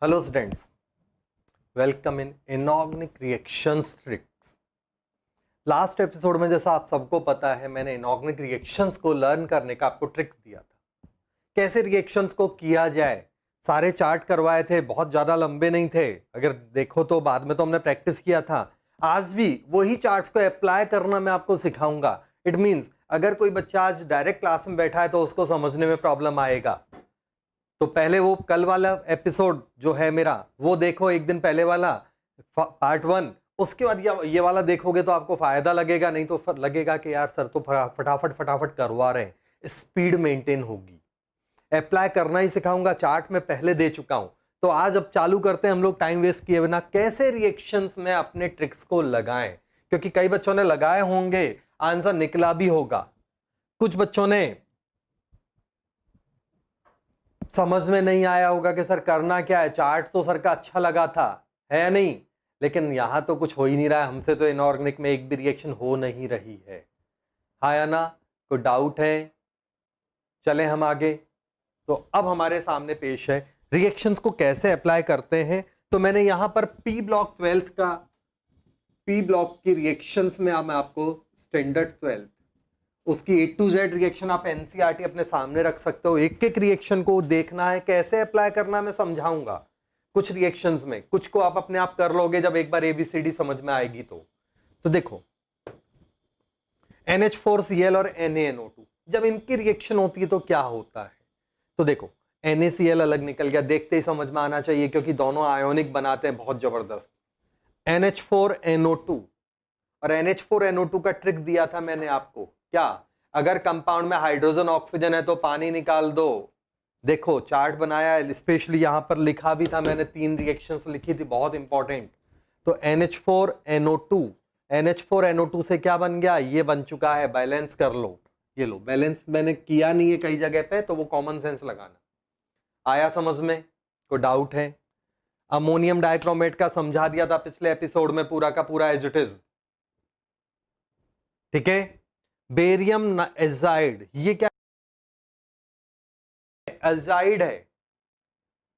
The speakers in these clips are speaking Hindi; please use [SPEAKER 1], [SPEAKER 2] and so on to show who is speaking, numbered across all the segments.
[SPEAKER 1] Hello students, welcome in inorganic reactions tricks. Last episode में जैसा आप सबको पता है, मैंने इनऑर्गेनिक रिएक्शंस को लर्न करने का आपको ट्रिक्स दिया था, कैसे रिएक्शंस को किया जाए। सारे चार्ट करवाए थे, बहुत ज़्यादा लंबे नहीं थे। अगर देखो तो बाद में तो हमने प्रैक्टिस किया था। आज भी वही चार्ट्स को अप्लाई करना मैं आपको सिखाऊंगा। इट मीन्स अगर कोई बच्चा आज डायरेक्ट क्लास में बैठा है तो उसको समझने में प्रॉब्लम आएगा। तो पहले वो कल वाला एपिसोड जो है मेरा वो देखो, एक दिन पहले वाला पार्ट 1। उसके बाद ये वाला देखोगे तो आपको फायदा लगेगा, नहीं तो लगेगा कि यार सर तो फटाफट फटाफट करवा रहे हैं, स्पीड मेंटेन होगी। अप्लाई करना ही सिखाऊंगा, चार्ट में पहले दे चुका हूं। तो आज अब चालू करते हैं हम लोग टाइम वेस्ट किए बिना, कैसे रिएक्शंस में अपने ट्रिक्स को लगाएं। क्योंकि कई बच्चों ने लगाए होंगे, आंसर निकला भी होगा। कुछ बच्चों ने समझ में नहीं आया होगा कि सर करना क्या है। चार्ट तो सर का अच्छा लगा था, है या नहीं, लेकिन यहां तो कुछ हो ही नहीं रहा है। हमसे तो इनऑर्गेनिक में एक भी रिएक्शन हो नहीं रही है। हाँ या ना? कोई डाउट है? चलें हम आगे। तो अब हमारे सामने पेश है रिएक्शंस को कैसे अप्लाई करते हैं। तो मैंने यहां पर पी ब्लॉक 12th का, पी ब्लॉक की रिएक्शंस में अब मैं आपको स्टैंडर्ड 12th उसकी A to Z रिएक्शन आप एनसीईआरटी अपने सामने रख सकते हो। एक एक रिएक्शन को देखना है, कैसे अप्लाई करना मैं समझाऊंगा। कुछ रिएक्शंस में कुछ को आप अपने आप कर लोगे जब एक बार ABCD समझ में आएगी। तो देखो, NH4Cl और NaNO2 जब इनकी रिएक्शन होती है तो क्या होता है। तो देखो, NaCl अलग निकल गया, देखते ही समझ में आना चाहिए क्योंकि दोनों आयोनिक बनाते हैं बहुत जबरदस्त। NH4NO2 और NH4NO2 का ट्रिक दिया था मैंने आपको। क्या? अगर कंपाउंड में हाइड्रोजन ऑक्सीजन है तो पानी निकाल दो। देखो चार्ट बनाया है, स्पेशली यहां पर लिखा भी था मैंने, 3 रिएक्शंस लिखी थी बहुत इंपॉर्टेंट। तो NH4NO2, NH4NO2 से क्या बन गया, ये बन चुका है। बैलेंस कर लो, ये लो। बैलेंस मैंने किया नहीं है कई जगह पे, तो वो कॉमन सेंस लगाना। आया समझ में? कोई डाउट है? अमोनियम डाइक्रोमेट का समझा दिया था पिछले एपिसोड में, पूरा का पूरा एज इट इज। ठीक है। बेरियम एजाइड, ये क्या एजाइड है।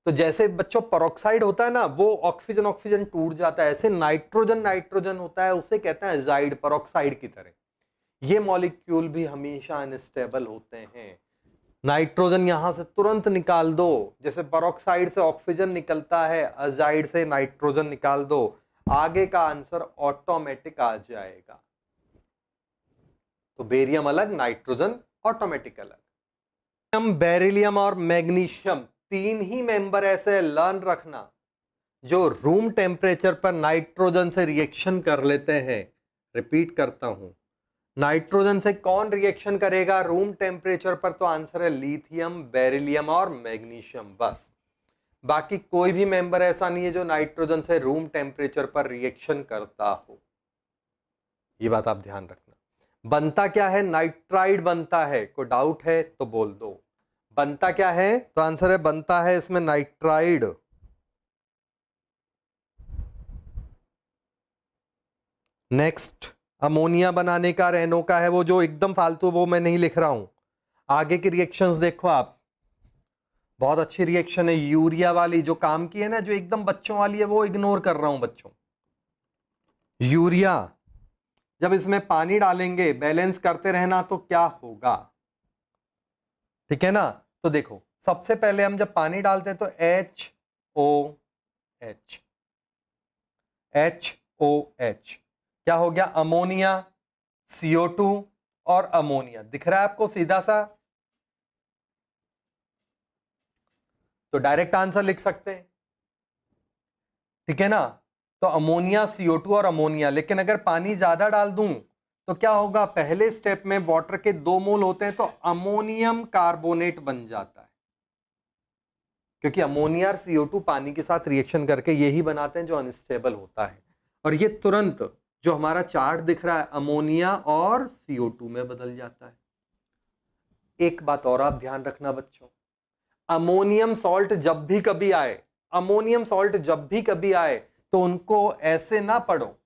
[SPEAKER 1] तो जैसे बच्चों पेरोक्साइड होता है ना, वो ऑक्सीजन ऑक्सीजन टूट जाता है, ऐसे नाइट्रोजन नाइट्रोजन होता है, उसे कहते हैं एजाइड, पेरोक्साइड की तरह। ये मॉलिक्यूल भी हमेशा अनस्टेबल होते हैं। नाइट्रोजन यहां से तुरंत निकाल दो, जैसे पेरोक्साइड से ऑक्सीजन निकलता है, एजाइड से नाइट्रोजन निकाल दो, आगे का आंसर ऑटोमेटिक आ जाएगा। तो बेरियम अलग, नाइट्रोजन ऑटोमेटिक अलग। बेरिलियम और मैग्नीशियम, 3 ही मेंबर ऐसे लर्न रखना जो रूम टेम्परेचर पर नाइट्रोजन से रिएक्शन कर लेते हैं। रिपीट करता हूं, नाइट्रोजन से कौन रिएक्शन करेगा रूम टेम्परेचर पर? तो आंसर है लिथियम, बेरिलियम और मैग्नीशियम, बस। बाकी कोई भी मेंबर ऐसा नहीं है जो नाइट्रोजन से रूम टेम्परेचर पर रिएक्शन करता हो। ये बात आप ध्यान रखना। बनता क्या है? नाइट्राइड बनता है। कोई डाउट है तो बोल दो। बनता क्या है? तो आंसर है बनता है इसमें नाइट्राइड। नेक्स्ट, अमोनिया बनाने का रेनो का है, वो जो एकदम फालतू, वो मैं नहीं लिख रहा हूं। आगे की रिएक्शंस देखो आप, बहुत अच्छी रिएक्शन है। यूरिया वाली जो काम की है ना, जो एकदम बच्चों वाली है, वो इग्नोर कर रहा हूं बच्चों। यूरिया जब इसमें पानी डालेंगे, बैलेंस करते रहना, तो क्या होगा? ठीक है ना? तो देखो, सबसे पहले हम जब पानी डालते हैं तो HOH, HOH क्या हो गया? अमोनिया, CO2 और अमोनिया। दिख रहा है आपको सीधा सा? तो डायरेक्ट आंसर लिख सकते हैं, ठीक है ना? तो अमोनिया, CO2 और अमोनिया। लेकिन अगर पानी ज्यादा डाल दूं तो क्या होगा? पहले स्टेप में वाटर के 2 मोल होते हैं, तो अमोनियम कार्बोनेट बन जाता है। क्योंकि अमोनिया और CO2 पानी के साथ रिएक्शन करके यही बनाते हैं जो अनस्टेबल होता है। और ये तुरंत जो हमारा चार्ट दिख रहा है, अमोनिया और CO2 में बदल जाता है। एक बात और आप ध्यान रखना बच्चों, अमोनियम सॉल्ट जब भी कभी आए, अमोनियम सॉल्ट जब भी कभी आए, तो उनको ऐसे ना पढ़ो,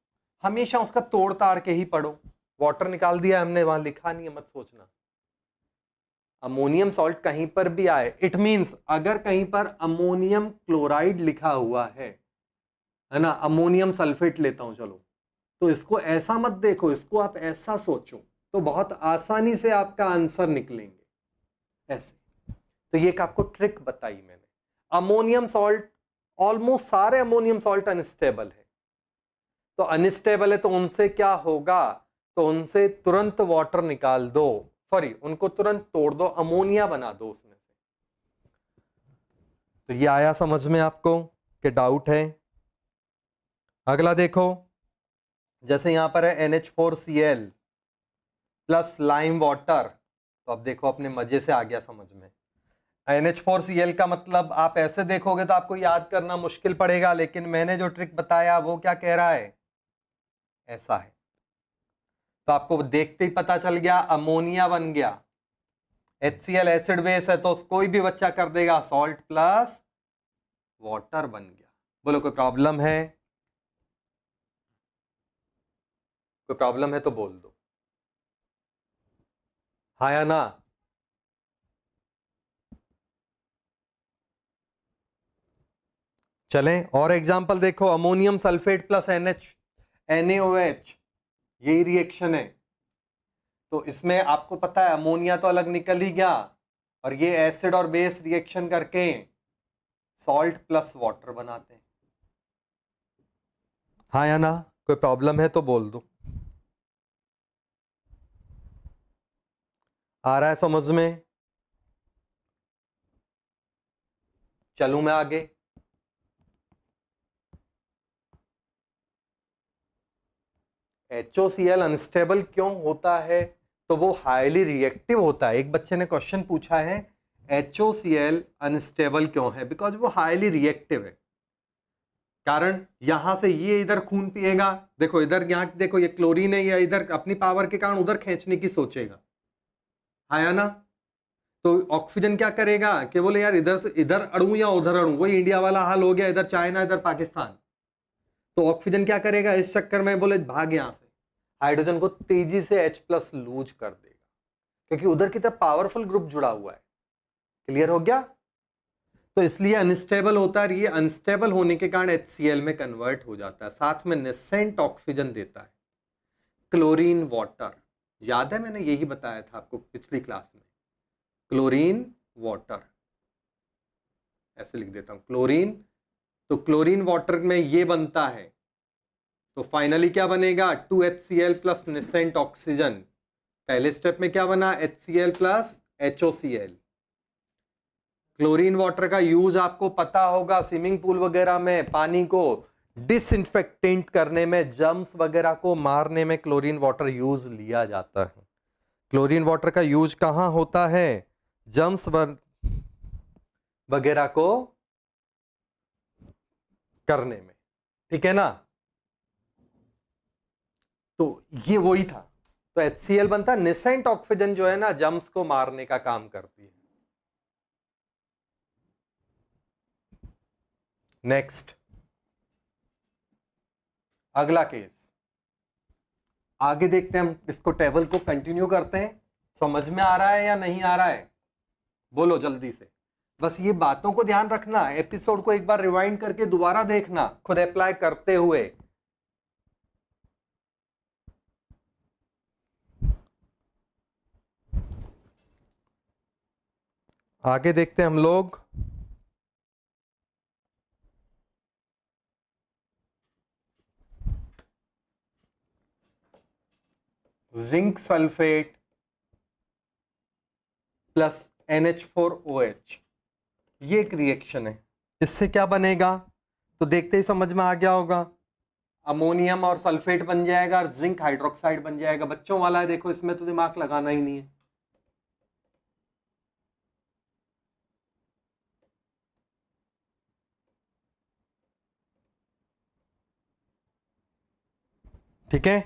[SPEAKER 1] हमेशा उसका तोड़ ताड़ के ही पढ़ो। वाटर निकाल दिया हमने, वहां लिखा नहीं है, मत सोचना। अमोनियम सॉल्ट कहीं पर भी आए, इट मींस अगर कहीं पर अमोनियम क्लोराइड लिखा हुआ है ना, अमोनियम सल्फेट लेता हूं चलो, तो इसको ऐसा मत देखो, इसको आप ऐसा सोचो, तो बहुत आसानी से आपका आंसर निकलेंगे ऐसे। तो ये एक आपको ट्रिक बताई मैंने। अमोनियम सॉल्ट, ऑलमोस्ट सारे अमोनियम सॉल्ट अनस्टेबल है, तो अनस्टेबल है तो उनसे क्या होगा, तो उनसे तुरंत वाटर निकाल दो, सॉरी उनको तुरंत तोड़ दो, अमोनिया बना दो उसमें से। तो ये आया समझ में आपको कि डाउट है? अगला देखो, जैसे यहां पर है NH4Cl प्लस लाइम वाटर, तो अब देखो अपने मजे से आ गया समझ में। NH4Cl का मतलब आप ऐसे देखोगे तो आपको याद करना मुश्किल पड़ेगा, लेकिन मैंने जो ट्रिक बताया वो क्या कह रहा है, ऐसा है। तो आपको देखते ही पता चल गया, अमोनिया बन गया, HCl एसिड बेस है तो कोई भी बच्चा कर देगा, सॉल्ट प्लस वाटर बन गया। बोलो कोई प्रॉब्लम है? कोई प्रॉब्लम है तो बोल दो, हाँ या ना। चलें और एग्जांपल देखो, अमोनियम सल्फेट प्लस NaOH, यही रिएक्शन है। तो इसमें आपको पता है अमोनिया तो अलग निकल ही गया, और ये एसिड और बेस रिएक्शन करके सॉल्ट प्लस वाटर बनाते हैं, हाँ या ना। कोई प्रॉब्लम है तो बोल दो, आ रहा है समझ में? चलूं मैं आगे। HOCl अनस्टेबल क्यों होता है, तो वो हाईली रिएक्टिव होता है। एक बच्चे ने क्वेश्चन पूछा है HOCl अनस्टेबल क्यों है, बिकॉज वो हाईली रिएक्टिव है। कारण यहां से ये इधर खून पिएगा, देखो इधर, यहां देखो ये क्लोरीन है, ये इधर अपनी पावर के कारण उधर खींचने की सोचेगा, है ना। तो ऑक्सीजन क्या करेगा कि बोले यार इधर से इधर अड़ू या उधर अड़ू, वही इंडिया वाला हाल हो गया, इधर चाइना इधर पाकिस्तान। तो ऑक्सीजन क्या करेगा इस चक्कर में, बोले भाग यहां से, हाइड्रोजन को तेजी से H+ लूज कर देगा, क्योंकि उधर की तरफ पावरफुल ग्रुप जुड़ा हुआ है। क्लियर हो गया? तो इसलिए अनस्टेबल होता है, ये अनस्टेबल होने के कारण HCl में कन्वर्ट हो जाता है, साथ में नेसेंट ऑक्सीजन देता है। क्लोरीन वाटर, याद है मैंने यही बताया था आपको पिछली क्लास में, क्लोरीन वाटर, ऐसे लिख देता हूं क्लोरीन। तो क्लोरीन वाटर में ये बनता है, तो फाइनली क्या बनेगा, 2HCl प्लस नेसेंट ऑक्सीजन। पहले स्टेप में क्या बना, HCl plus HOCl। Chlorine water का यूज आपको पता होगा, स्विमिंग पूल वगैरह में पानी को डिसइंफेक्टेंट करने में, जर्म्स वगैरह को मारने में क्लोरीन वाटर यूज लिया जाता है। क्लोरीन वाटर का यूज कहां होता है, जर्म्स वगैरह को करने में, ठीक है ना। तो ये वही था, तो HCl बनता, नेसेंट ऑक्सीजन जो है ना जर्म्स को मारने का काम करती है। नेक्स्ट, अगला केस, आगे देखते हैं हम, इसको टेबल को कंटिन्यू करते हैं। समझ में आ रहा है या नहीं आ रहा है, बोलो जल्दी से। बस ये बातों को ध्यान रखना, एपिसोड को एक बार रिवाइंड करके दोबारा देखना, खुद अप्लाई करते हुए। आगे देखते हैं हम लोग, जिंक सल्फेट प्लस NH4OH, ये एक रिएक्शन है। इससे क्या बनेगा, तो देखते ही समझ में आ गया होगा, अमोनियम और सल्फेट बन जाएगा और जिंक हाइड्रोक्साइड बन जाएगा। बच्चों वाला है, देखो इसमें तो दिमाग लगाना ही नहीं है। ठीक है,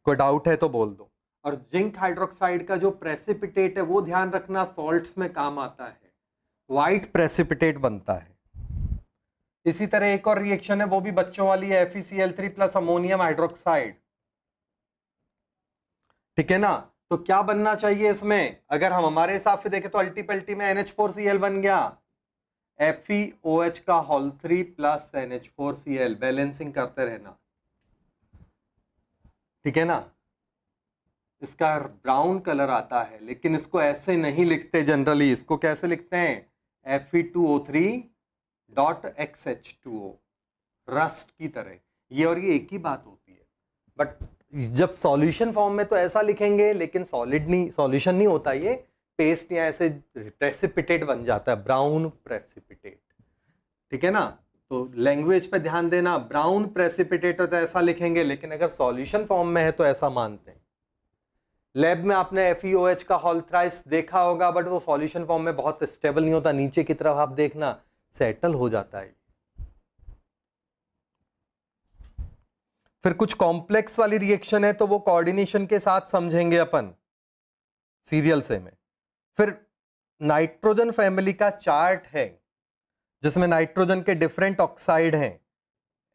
[SPEAKER 1] कोई डाउट है तो बोल दो। और जिंक हाइड्रोक्साइड का जो प्रेसिपिटेट है वो ध्यान रखना, सॉल्ट्स में काम आता है, व्हाइट प्रेसिपिटेट बनता है। इसी तरह एक और रिएक्शन है, वो भी बच्चों वाली है, FeCl3 प्लस अमोनियम हाइड्रोक्साइड, ठीक है ना। तो क्या बनना चाहिए इसमें? अगर हम हमारे हिसाब से देखें तो अल्टीपल्टी में NH4Cl बन गया, FeOH का होल 3 प्लस NH4Cl, बैलेंसिंग करते रहना, ठीक है ना। इसका ब्राउन कलर आता है, लेकिन इसको ऐसे नहीं लिखते जनरली, इसको कैसे लिखते हैं? Fe2O3.XH2O, रस्ट की तरह। ये और ये एक ही बात होती है, बट जब सॉल्यूशन फॉर्म में तो ऐसा लिखेंगे, लेकिन सॉलिड नहीं, सॉल्यूशन नहीं होता, ये पेस्ट या ऐसे प्रेसिपिटेट बन जाता है, ब्राउन प्रेसिपिटेट, ठीक है ना। तो लैंग्वेज पे ध्यान देना, ब्राउन प्रेसिपिटेट तो ऐसा लिखेंगे, लेकिन अगर सॉल्यूशन फॉर्म में है तो ऐसा मानते हैं। लैब में आपने FeOH का होल थ्राइस देखा होगा, बट वो सॉल्यूशन फॉर्म में बहुत स्टेबल नहीं होता, नीचे की तरफ आप देखना सेटल हो जाता है। फिर कुछ कॉम्प्लेक्स वाली रिएक्शन है तो वो कोऑर्डिनेशन के साथ समझेंगे अपन सीरियल से में। फिर नाइट्रोजन फैमिली का चार्ट है जिसमें नाइट्रोजन के डिफरेंट ऑक्साइड हैं,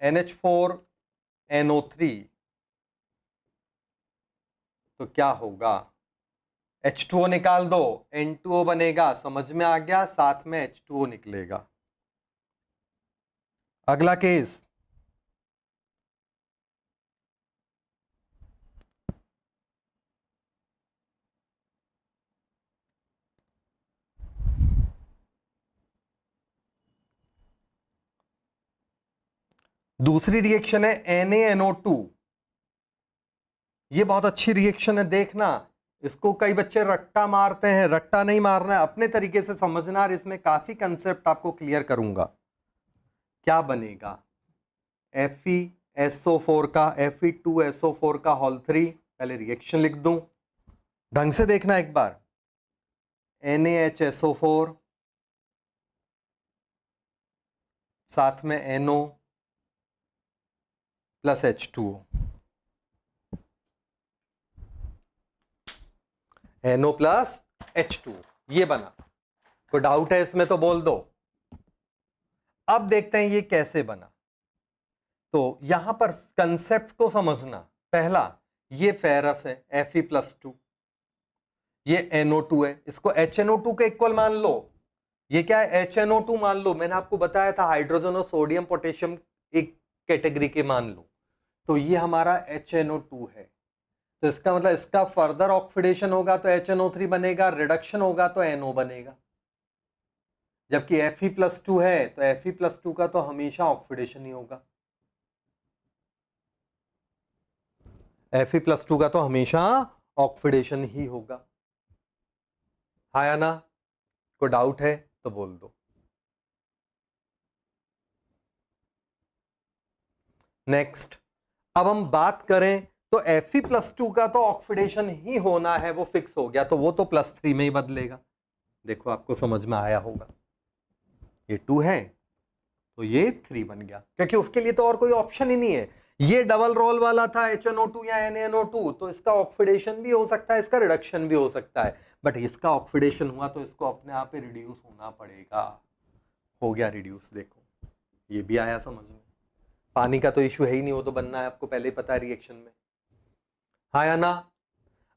[SPEAKER 1] NH4NO3, तो क्या होगा? H2O निकाल दो, N2O बनेगा, समझ में आ गया, साथ में H2O निकलेगा। अगला केस, दूसरी रिएक्शन है NaNO2। ये बहुत अच्छी रिएक्शन है, देखना। इसको कई बच्चे रट्टा मारते हैं, रट्टा नहीं मारना है, अपने तरीके से समझना, और इसमें काफी कंसेप्ट आपको क्लियर करूंगा। क्या बनेगा? FeSO4 का Fe2SO4 का होल 3, पहले रिएक्शन लिख दूं, ढंग से देखना एक बार। NaHSO4 साथ में NO plus H2O, NO plus H2O, ये बना। कोई डाउट है इसमें तो बोल दो। अब देखते हैं ये कैसे बना। तो यहां पर कंसेप्ट को समझना। पहला, ये फेरस है Fe+2, ये NO2 है, इसको HNO2 के इक्वल मान लो। ये क्या है? HNO2 मान लो, मैंने आपको बताया था हाइड्रोजन और सोडियम पोटेशियम एक कैटेगरी के मान लो। तो ये हमारा HNO2 है, तो इसका मतलब इसका फर्दर ऑक्सीडेशन होगा तो HNO3 बनेगा, रिडक्शन होगा तो NO बनेगा। जबकि Fe+2 है तो Fe+2 का तो हमेशा ऑक्सीडेशन ही होगा, Fe+2 का तो हमेशा ऑक्सीडेशन ही होगा। हाँ या ना? कोई डाउट है तो बोल दो। नेक्स्ट, अब हम बात करें तो Fe+2 का तो ऑक्सीडेशन ही होना है, वो फिक्स हो गया, तो वो तो +3 में ही बदलेगा। देखो आपको समझ में आया होगा, ये 2 है तो ये 3 बन गया, क्योंकि उसके लिए तो और कोई ऑप्शन ही नहीं है। ये डबल रोल वाला था HNO2 या NaNO2, तो इसका ऑक्सीडेशन भी हो सकता है, इसका रिडक्शन भी हो सकता है, बट इसका ऑक्सीडेशन हुआ तो इसको अपने आप ही रिड्यूस होना पड़ेगा। हो गया रिड्यूस, देखो ये भी आया समझ में। पानी का तो इशू है ही नहीं, वो तो बनना है, आपको पहले ही पता है रिएक्शन में। हाँ या ना?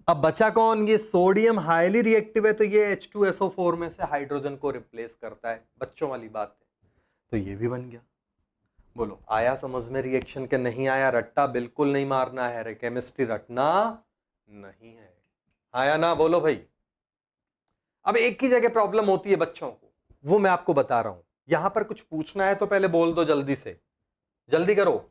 [SPEAKER 1] अब बचा कौन? ये सोडियम हाईली रिएक्टिव है, तो ये H2SO4 में से हाइड्रोजन को रिप्लेस करता है, बच्चों वाली बात है, तो ये भी बन गया। बोलो आया समझ में रिएक्शन के? नहीं आया? रट्टा बिल्कुल नहीं मारना है, केमिस्ट्री रटना नहीं है। आया ना? बोलो भाई। अब एक ही जगह प्रॉब्लम होती है बच्चों को, वो मैं आपको बता रहा हूं। यहां पर कुछ पूछना है तो पहले बोल दो जल्दी से, जल्दी करो।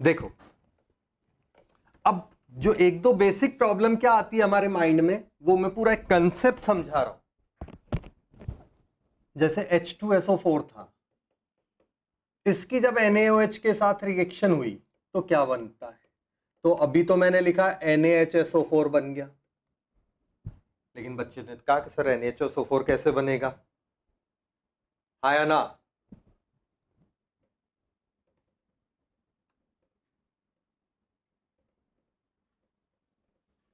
[SPEAKER 1] देखो, अब जो एक दो बेसिक प्रॉब्लम क्या आती है हमारे माइंड में, वो मैं पूरा एक कंसेप्ट समझा रहा हूं। जैसे H2SO4 था, इसकी जब NaOH के साथ रिएक्शन हुई तो क्या बनता है? तो अभी तो मैंने लिखा NaHSO4 बन गया, लेकिन बच्चे ने कहा कि सर NaHSO4 कैसे बनेगा, हाँ या ना?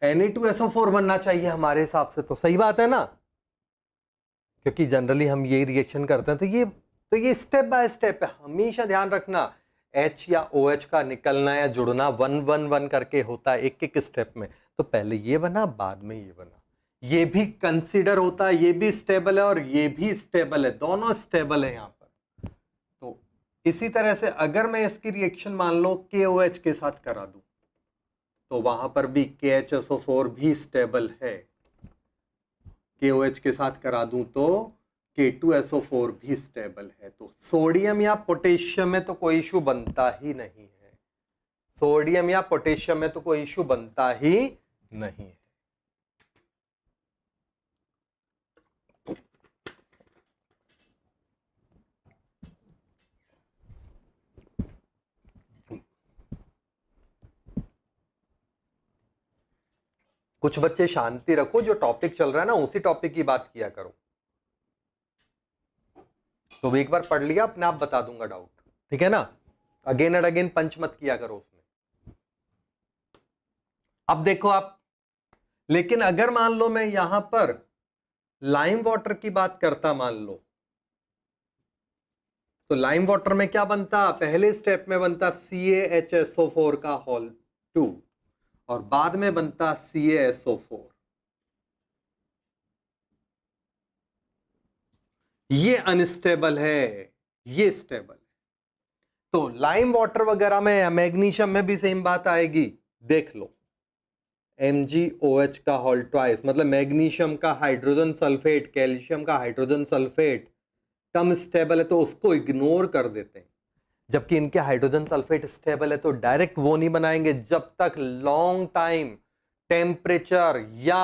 [SPEAKER 1] Na2SO4 बनना चाहिए हमारे हिसाब से, तो सही बात है ना, क्योंकि जनरली हम ये रिएक्शन करते हैं। तो ये स्टेप बाय स्टेप है, हमेशा ध्यान रखना। H या OH का निकलना या जुड़ना 1 1 1 करके होता है, एक एक स्टेप में। तो पहले ये बना, बाद में ये बना, ये भी कंसीडर होता है, ये भी स्टेबल है और ये भी स्टेबल है, दोनों स्टेबल है यहां पर। तो इसी तरह से अगर मैं इसकी रिएक्शन मान लो KOH के साथ करा दूं, तो वहां पर भी KHSO4 भी स्टेबल है। KOH के साथ करा दूं तो K2SO4 भी स्टेबल है। तो सोडियम या पोटेशियम में तो कोई इशू बनता ही नहीं है, सोडियम या पोटेशियम में तो कोई इशू बनता ही नहीं है। कुछ बच्चे शांति रखो, जो टॉपिक चल रहा है ना उसी टॉपिक की बात किया करो। तो एक बार पढ़ लिया, अपने आप बता दूंगा डाउट, ठीक है ना? अगेन एंड अगेन पंच मत किया करो उसमें। अब देखो आप, लेकिन अगर मान लो मैं यहां पर लाइम वाटर की बात करता, मान लो, तो लाइम वाटर में क्या बनता? पहले स्टेप में बनता CaHSO4 का होल 2 और बाद में बनता CaSO4। ये अनस्टेबल है, ये स्टेबल है। तो लाइम वाटर वगैरह में या मैग्नीशियम में भी सेम बात आएगी। देख लो, MgOH का होल ट्वाइस, मतलब मैग्नीशियम का हाइड्रोजन सल्फेट, कैल्शियम का हाइड्रोजन सल्फेट कम स्टेबल है तो उसको इग्नोर कर देते हैं। जबकि इनके हाइड्रोजन सल्फेट स्टेबल है तो डायरेक्ट वो नहीं बनाएंगे जब तक लॉन्ग टाइम टेम्परेचर या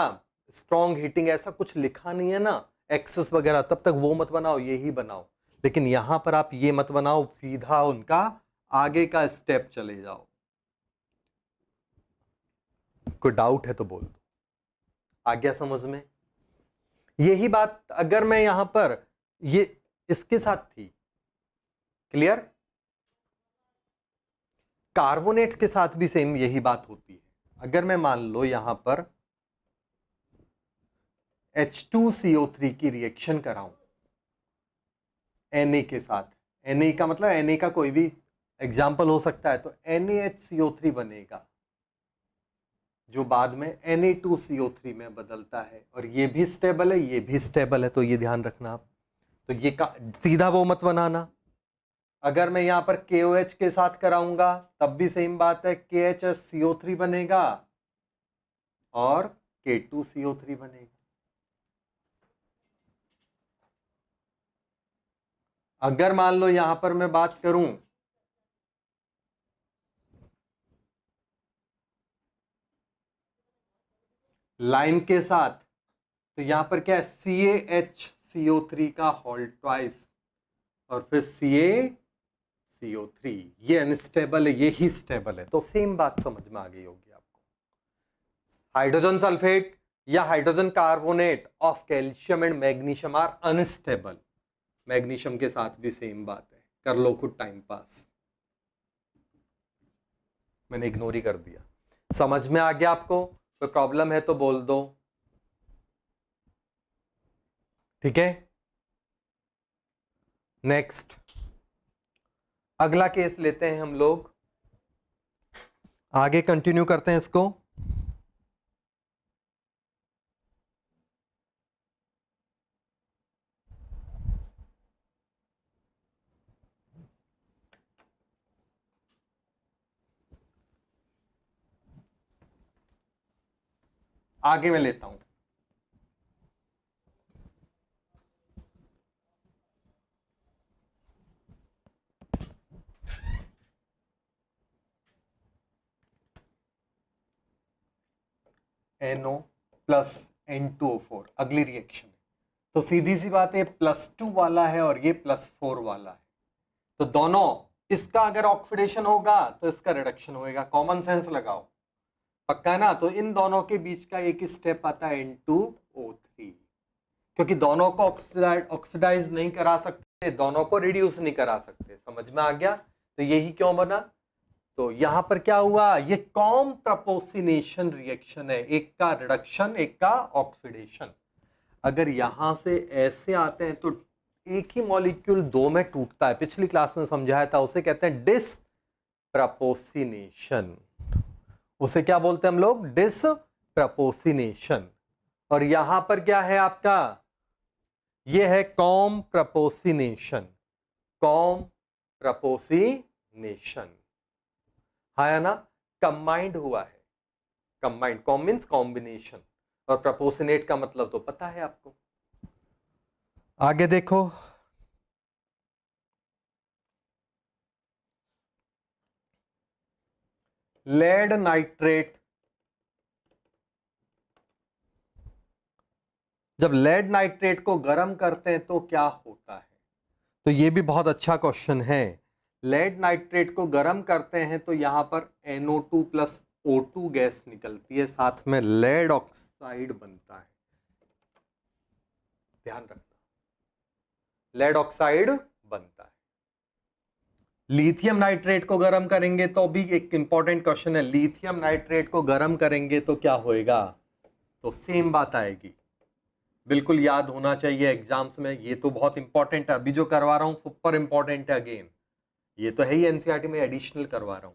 [SPEAKER 1] स्ट्रॉन्ग हीटिंग ऐसा कुछ लिखा नहीं है ना, एक्सेस वगैरह, तब तक वो मत बनाओ, यही बनाओ। लेकिन यहां पर आप ये मत बनाओ, सीधा उनका आगे का स्टेप चले जाओ। कोई डाउट है तो बोल दो। आ गया समझ में? यही बात अगर मैं यहां पर ये इसके साथ थी, क्लियर? कार्बोनेट के साथ भी सेम यही बात होती है। अगर मैं मान लो यहां पर H2CO3 की रिएक्शन कराऊं Na के साथ, Na का मतलब Na का कोई भी एग्जाम्पल हो सकता है, तो NaHCO3 बनेगा जो बाद में Na2CO3 में बदलता है, और ये भी स्टेबल है, ये भी स्टेबल है। तो ये ध्यान रखना आप। तो ये सीधा वो मत बनाना। अगर मैं यहां पर KOH के साथ कराऊंगा तब भी सेम बात है, KHSCO3 बनेगा और K2CO3 बनेगा। अगर मान लो यहां पर मैं बात करूं लाइम के साथ, तो यहां पर क्या है, CaHCO3 का होल ट्वाइस और फिर CaCO3, ये अनस्टेबल है, ये ही स्टेबल है। तो सेम बात समझ में आ गई होगी आपको। हाइड्रोजन सल्फेट या hydrogen carbonate of calcium and magnesium are unstable. Magnesium के साथ भी सेम बात है, कर लो खुद टाइम पास, मैंने इग्नोर ही कर दिया। समझ में आ गया आपको? कोई प्रॉब्लम है तो बोल दो, ठीक है? नेक्स्ट अगला केस लेते हैं हम लोग, आगे कंटिन्यू करते हैं इसको। आगे मैं लेता हूं, NO प्लस N2O4 अगली रिएक्शन है। तो सीधी सी बात है, +2 वाला है और ये +4 वाला है, तो दोनों, इसका अगर ऑक्सीडेशन होगा तो इसका रिडक्शन होएगा। कॉमन सेंस लगाओ, पक्का ना? तो इन दोनों के बीच का एक स्टेप आता है N2O3, क्योंकि दोनों को ऑक्सीडाइज नहीं करा सकते, दोनों को रिड्यूस नहीं करा सकते। समझ में आ गया? तो यही क्यों बना। तो यहां पर क्या हुआ, ये कॉम प्रपोसिनेशन रिएक्शन है, एक का रिडक्शन एक का ऑक्सीडेशन। अगर यहां से ऐसे आते हैं तो एक ही मॉलिक्यूल दो में टूटता है, पिछली क्लास में समझाया था, उसे कहते हैं डिसप्रपोसिनेशन। उसे क्या बोलते हैं हम लोग, डिसप्रपोसिनेशन। और यहां पर क्या है आपका, ये है कॉम प्रपोसिनेशन, कॉम प्रपोसिनेशन। है ना, कंबाइंड हुआ है, कंबाइंड, कॉम मीन्स कॉम्बिनेशन, और प्रपोसिनेट का मतलब तो पता है आपको। आगे देखो, लेड नाइट्रेट, जब लेड नाइट्रेट को गर्म करते हैं तो क्या होता है। तो ये भी बहुत अच्छा क्वेश्चन है। लेड नाइट्रेट को गर्म करते हैं तो यहां पर NO2 प्लस O2 गैस निकलती है, साथ में लेड ऑक्साइड बनता है। ध्यान रखना, लेड ऑक्साइड बनता है। लिथियम नाइट्रेट को गर्म करेंगे तो भी एक इंपॉर्टेंट क्वेश्चन है, लिथियम नाइट्रेट को गर्म करेंगे तो क्या होएगा। तो सेम बात आएगी, बिल्कुल याद होना चाहिए एग्जाम्स में, ये तो बहुत इंपॉर्टेंट है, अभी जो करवा रहा हूं सुपर इंपॉर्टेंट है। अगेन ये तो है ही एनसीईआरटी में, एडिशनल करवा रहा हूं।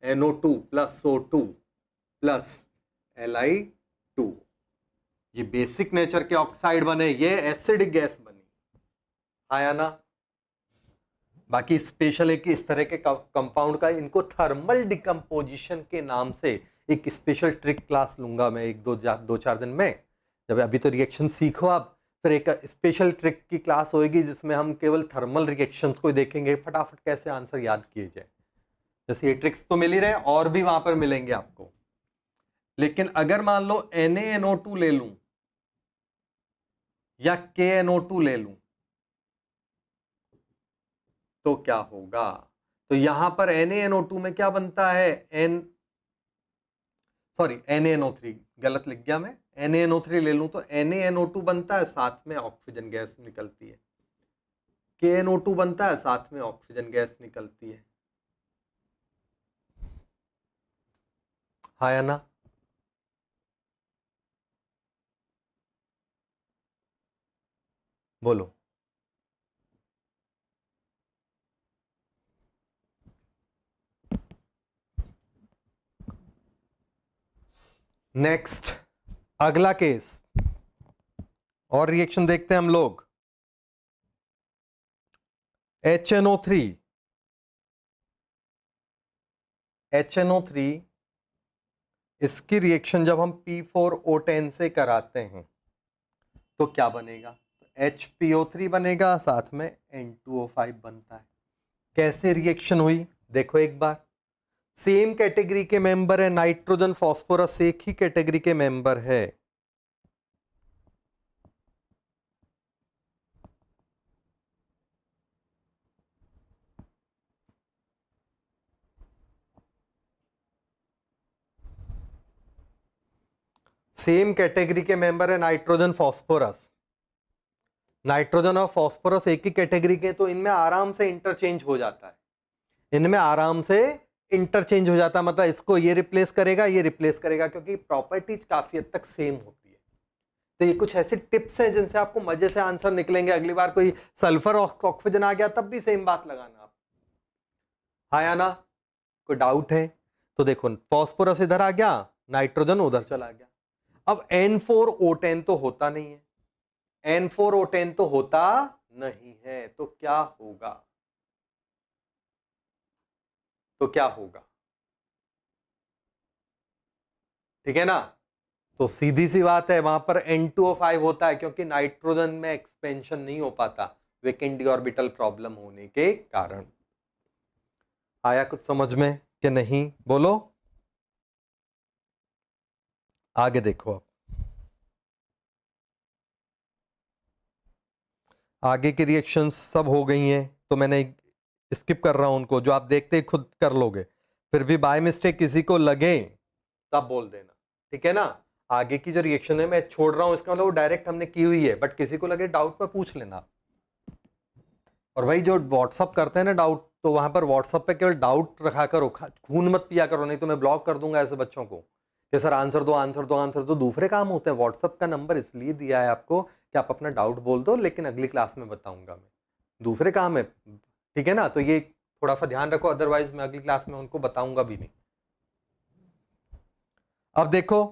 [SPEAKER 1] NO2 plus O2 plus Li2, ये बेसिक नेचर के ऑक्साइड बने, ये एसिडिक गैस बनी, आया ना। बाकी स्पेशल एक इस तरह के कंपाउंड का, इनको थर्मल डिकम्पोजिशन के नाम से एक स्पेशल ट्रिक क्लास लूंगा मैं एक दो चार दिन में। जब अभी तो रिएक्शन सीखो आप, फिर एक स्पेशल ट्रिक की क्लास होगी जिसमें हम केवल थर्मल रिएक्शंस को देखेंगे, फटाफट कैसे आंसर याद किए जाए। जैसे ये ट्रिक्स तो मिल ही रहे, और भी वहां पर मिलेंगे आपको। लेकिन अगर मान लो NaNO2 ले लूं या KNO2 ले लूं तो क्या होगा। तो यहां पर NaNO2 में क्या बनता है, NaNO3, गलत लिख गया मैं, NaNO3 ले लूं तो NaNO2 बनता है, साथ में ऑक्सीजन गैस निकलती है। KNO2 बनता है, साथ में ऑक्सीजन गैस निकलती है। हाँ या ना। बोलो। नेक्स्ट, अगला केस और रिएक्शन देखते हैं हम लोग। HNO3 इसकी रिएक्शन जब हम P4O10 से कराते हैं तो क्या बनेगा, HPO3 बनेगा, साथ में N2O5 बनता है। कैसे रिएक्शन हुई देखो एक बार। सेम कैटेगरी के मेंबर है, नाइट्रोजन फास्फोरस एक ही कैटेगरी के मेंबर है। सेम कैटेगरी के मेंबर है नाइट्रोजन फास्फोरस, नाइट्रोजन और फास्फोरस एक ही कैटेगरी के, तो इनमें आराम से इंटरचेंज हो जाता है, इनमें आराम से इंटरचेंज हो जाता है। मतलब इसको ये रिप्लेस करेगा, ये रिप्लेस करेगा, क्योंकि प्रॉपर्टीज काफी हद तक सेम होती है। तो ये कुछ ऐसे टिप्स हैं जिनसे आपको मजे से आंसर निकलेंगे। अगली बार कोई सल्फर ऑक्सीजन आ गया तब भी सेम बात लगाना आप। हाँ या ना, कोई डाउट है तो देखो, फास्फोरस इधर आ गया, नाइट्रोजन उधर चला गया। अब N4O10 तो होता नहीं है, N4O10 तो होता नहीं है, तो क्या होगा, तो क्या होगा, ठीक है ना। तो सीधी सी बात है, वहां पर N2O5 होता है, क्योंकि नाइट्रोजन में एक्सपेंशन नहीं हो पाता वैकेंट ऑर्बिटल प्रॉब्लम होने के कारण। आया कुछ समझ में कि नहीं, बोलो। आगे देखो, आप आगे की रिएक्शंस सब हो गई हैं, तो मैंने स्किप कर रहा हूं उनको, जो आप देखते ही खुद कर लोगे। फिर भी बाय मिस्टेक किसी को लगे तो आप बोल देना, ठीक है ना। आगे की जो रिएक्शन है मैं छोड़ रहा हूं, इसका मतलब वो डायरेक्ट हमने की हुई है, बट किसी को लगे डाउट में पूछ लेना। और भाई जो व्हाट्सअप करते हैं ना डाउट, तो वहां पर व्हाट्सअप पे केवल डाउट रखा करो, खून मत पिया करो, नहीं तो मैं ब्लॉक कर दूंगा ऐसे बच्चों को कि सर आंसर दो आंसर दो आंसर दो। दूसरे काम होते हैं। व्हाट्सअप का नंबर इसलिए दिया है आपको कि आप अपना डाउट बोल दो, लेकिन अगली क्लास में बताऊंगा मैं, दूसरे काम है, ठीक है ना। तो ये थोड़ा सा ध्यान रखो, अदरवाइज मैं अगली क्लास में उनको बताऊंगा भी नहीं। अब देखो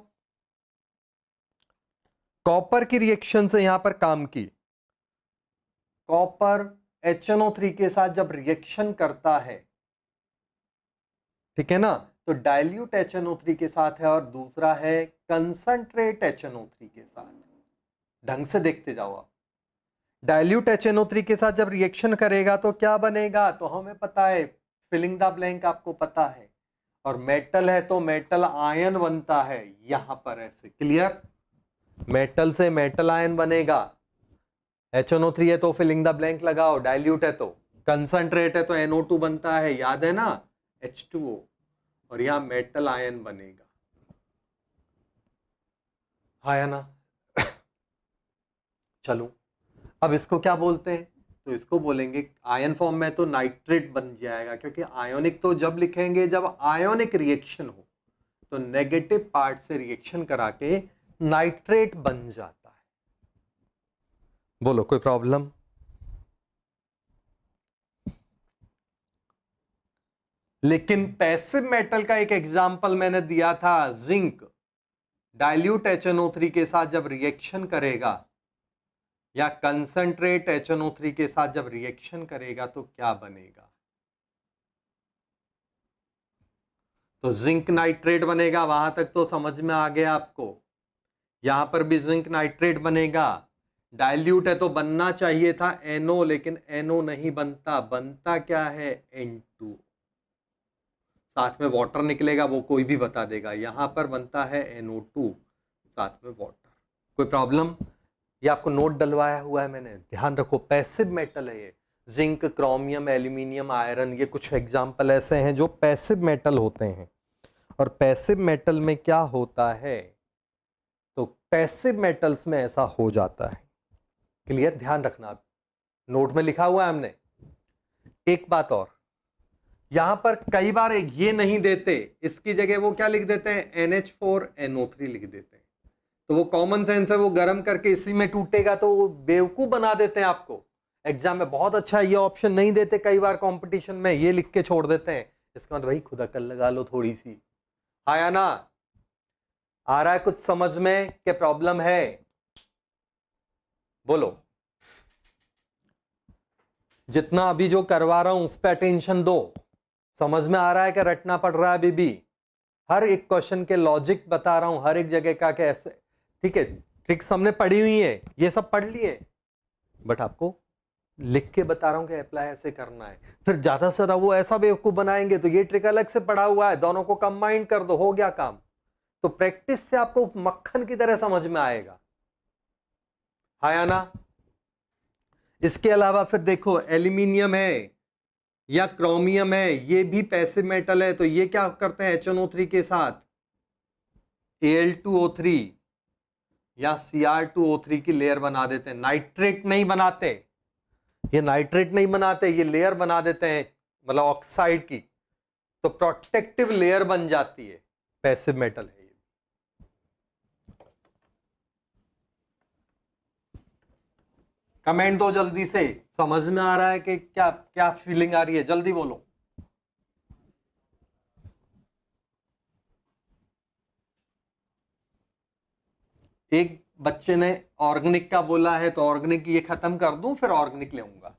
[SPEAKER 1] कॉपर की रिएक्शन से यहां पर काम की, कॉपर HNO3 के साथ जब रिएक्शन करता है, ठीक है ना, तो डाइल्यूट HNO3 के साथ है और दूसरा है कंसंट्रेट HNO3 के साथ। ढंग से देखते जाओ आप। डाइल्यूट HNO3 के साथ जब रिएक्शन करेगा तो क्या बनेगा, तो हमें पता है, फिलिंग द ब्लैंक आपको पता है। और मेटल है तो मेटल आयन बनता है यहां पर ऐसे, क्लियर। मेटल से मेटल आयन बनेगा। HNO3 है तो फिलिंग द ब्लैंक लगाओ, डाइल्यूट है तो, कंसंट्रेट है तो NO2 बनता है, याद है ना, H2O, और यहां मेटल आयन बनेगा, हाँ या ना। चलो अब इसको क्या बोलते हैं, तो इसको बोलेंगे आयन फॉर्म में तो नाइट्रेट बन जाएगा, क्योंकि आयोनिक तो जब लिखेंगे जब आयोनिक रिएक्शन हो, तो नेगेटिव पार्ट से रिएक्शन करा के नाइट्रेट बन जाता है। बोलो कोई प्रॉब्लम। लेकिन पैसिव मेटल का एक एग्जांपल मैंने दिया था, जिंक डाइल्यूट HNO3 के साथ जब रिएक्शन करेगा या कंसंट्रेट HNO3 के साथ जब रिएक्शन करेगा तो क्या बनेगा, तो जिंक नाइट्रेट बनेगा। वहां तक तो समझ में आ गया आपको। यहां पर भी जिंक नाइट्रेट बनेगा। डाइल्यूट है तो बनना चाहिए था NO, लेकिन NO नहीं बनता, बनता क्या है N2, साथ में वाटर निकलेगा, वो कोई भी बता देगा। यहां पर बनता है NO2 साथ में वाटर। कोई प्रॉब्लम। ये आपको नोट डलवाया हुआ है मैंने, ध्यान रखो। पैसिव मेटल है ये, जिंक, क्रोमियम, एल्यूमिनियम, आयरन, ये कुछ एग्जाम्पल ऐसे हैं जो पैसिव मेटल होते हैं। और पैसिव मेटल में क्या होता है, तो पैसिव मेटल्स में ऐसा हो जाता है, क्लियर, ध्यान रखना। नोट में लिखा हुआ है हमने। एक बात और, यहां पर कई बार ये नहीं देते, इसकी जगह वो क्या लिख देते हैं, NH4NO3 लिख देते हैं। तो वो कॉमन सेंस है, वो गर्म करके इसी में टूटेगा, तो वो बेवकूफ बना देते हैं आपको। एग्जाम में बहुत अच्छा ये ऑप्शन नहीं देते, कई बार कंपटीशन में ये लिख के छोड़ देते हैं। इसका मतलब भाई खुद अकल लगा लो थोड़ी सी, हाँ या ना। आ रहा है कुछ समझ में क्या प्रॉब्लम है, बोलो। जितना अभी जो करवा रहा हूं उस पर अटेंशन दो। समझ में आ रहा है कि रटना पड़ रहा है अभी भी। हर एक क्वेश्चन के लॉजिक बता रहा हूं, हर एक जगह का कैसे, ठीक है। ट्रिक्स हमने पढ़ी हुई है, ये सब पढ़ लिए, बट आपको लिख के बता रहा हूं कि अप्लाई ऐसे करना है। फिर ज्यादा से ज्यादा वो ऐसा बेवकूफ बनाएंगे तो ये ट्रिक अलग से पढ़ा हुआ है, दोनों को कंबाइन कर दो, हो गया काम। तो प्रैक्टिस से आपको मक्खन की तरह समझ में आएगा, हाँ या ना। इसके अलावा फिर देखो एल्यूमिनियम है या क्रोमियम है, ये भी पैसिव मेटल है, तो ये क्या करते हैं HNO3 के साथ Al2O3 या Cr2O3 की लेयर बना देते हैं। नाइट्रेट नहीं बनाते, ये नाइट्रेट नहीं बनाते, ये लेयर बना देते हैं, मतलब ऑक्साइड की, तो प्रोटेक्टिव लेयर बन जाती है, पैसिव मेटल है ये। कमेंट दो जल्दी से, समझ में आ रहा है कि क्या क्या फीलिंग आ रही है, जल्दी बोलो। एक बच्चे ने ऑर्गेनिक का बोला है, तो ऑर्गेनिक ये खत्म कर दूं फिर ऑर्गेनिक लेऊंगा,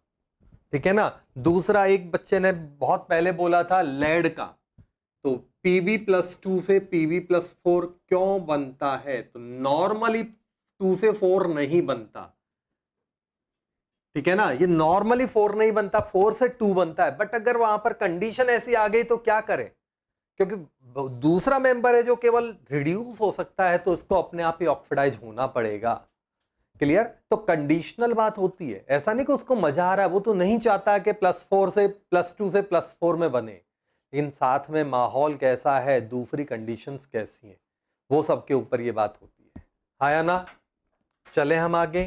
[SPEAKER 1] ठीक है ना। दूसरा एक बच्चे ने बहुत पहले बोला था लेड का, तो Pb+2 से Pb+4 क्यों बनता है, तो नॉर्मली 2 से 4 नहीं बनता, ठीक है ना। ये नॉर्मली 4 नहीं बनता, 4 से 2 बनता है। बट अगर वहां पर कंडीशन ऐसी आ गई तो क्या करें, क्योंकि दूसरा मेंबर है जो केवल रिड्यूस हो सकता है, तो इसको अपने आप ही ऑक्सीडाइज होना पड़ेगा, क्लियर। तो कंडीशनल बात होती है, ऐसा नहीं कि उसको मजा आ रहा है, वो तो नहीं चाहता कि +4 से +2 से +4 में बने, लेकिन साथ में माहौल कैसा है, दूसरी कंडीशंस कैसी हैं, वो सबके ऊपर ये बात होती है। हाँ या ना? चले हम आगे।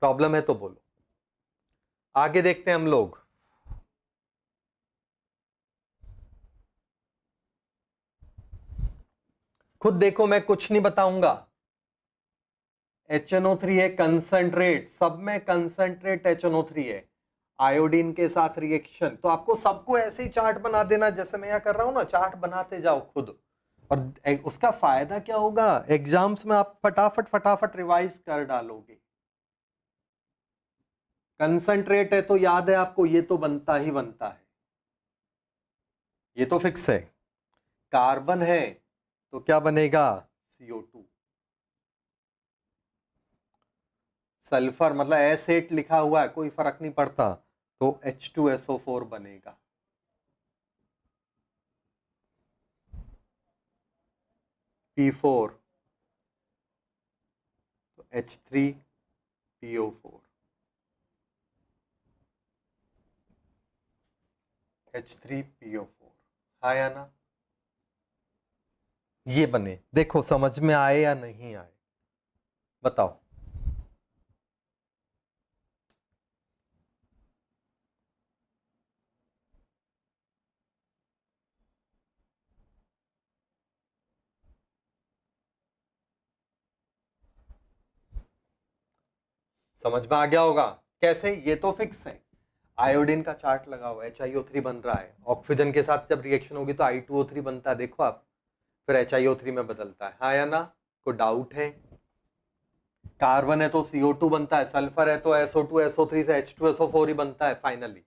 [SPEAKER 1] प्रॉब्लम है तो बोलो। आगे देखते हैं हम लोग। खुद देखो, मैं कुछ नहीं बताऊंगा। HNO3 है कंसंट्रेट, सब में कंसंट्रेट HNO3 है, आयोडीन के साथ रिएक्शन। तो आपको सबको ऐसे ही चार्ट बना देना जैसे मैं यहां कर रहा हूं ना, चार्ट बनाते जाओ खुद। और उसका फायदा क्या होगा, एग्जाम्स में आप फटाफट फटाफट रिवाइज कर डालोगे। कंसंट्रेट है तो याद है आपको, ये तो बनता ही बनता है, ये तो फिक्स है। कार्बन है तो क्या बनेगा, CO2। सल्फर मतलब S8 लिखा हुआ है, कोई फर्क नहीं पड़ता, तो H2SO4 बनेगा। P4 तो H3PO4, H3PO4। हाँ या ना? ये बने, देखो समझ में आए या नहीं आए, बताओ। समझ में आ गया होगा कैसे, ये तो फिक्स है। आयोडीन का चार्ट लगा हुआ है, HiO3 बन रहा है, ऑक्सीजन के साथ जब रिएक्शन होगी तो I2O3 बनता है, देखो आप, फिर HiO3 में बदलता है। हाँ या ना? कोई डाउट है? कार्बन है तो CO2 बनता है, सल्फर है तो SO2 SO3 से H2SO4 ही बनता है फाइनली,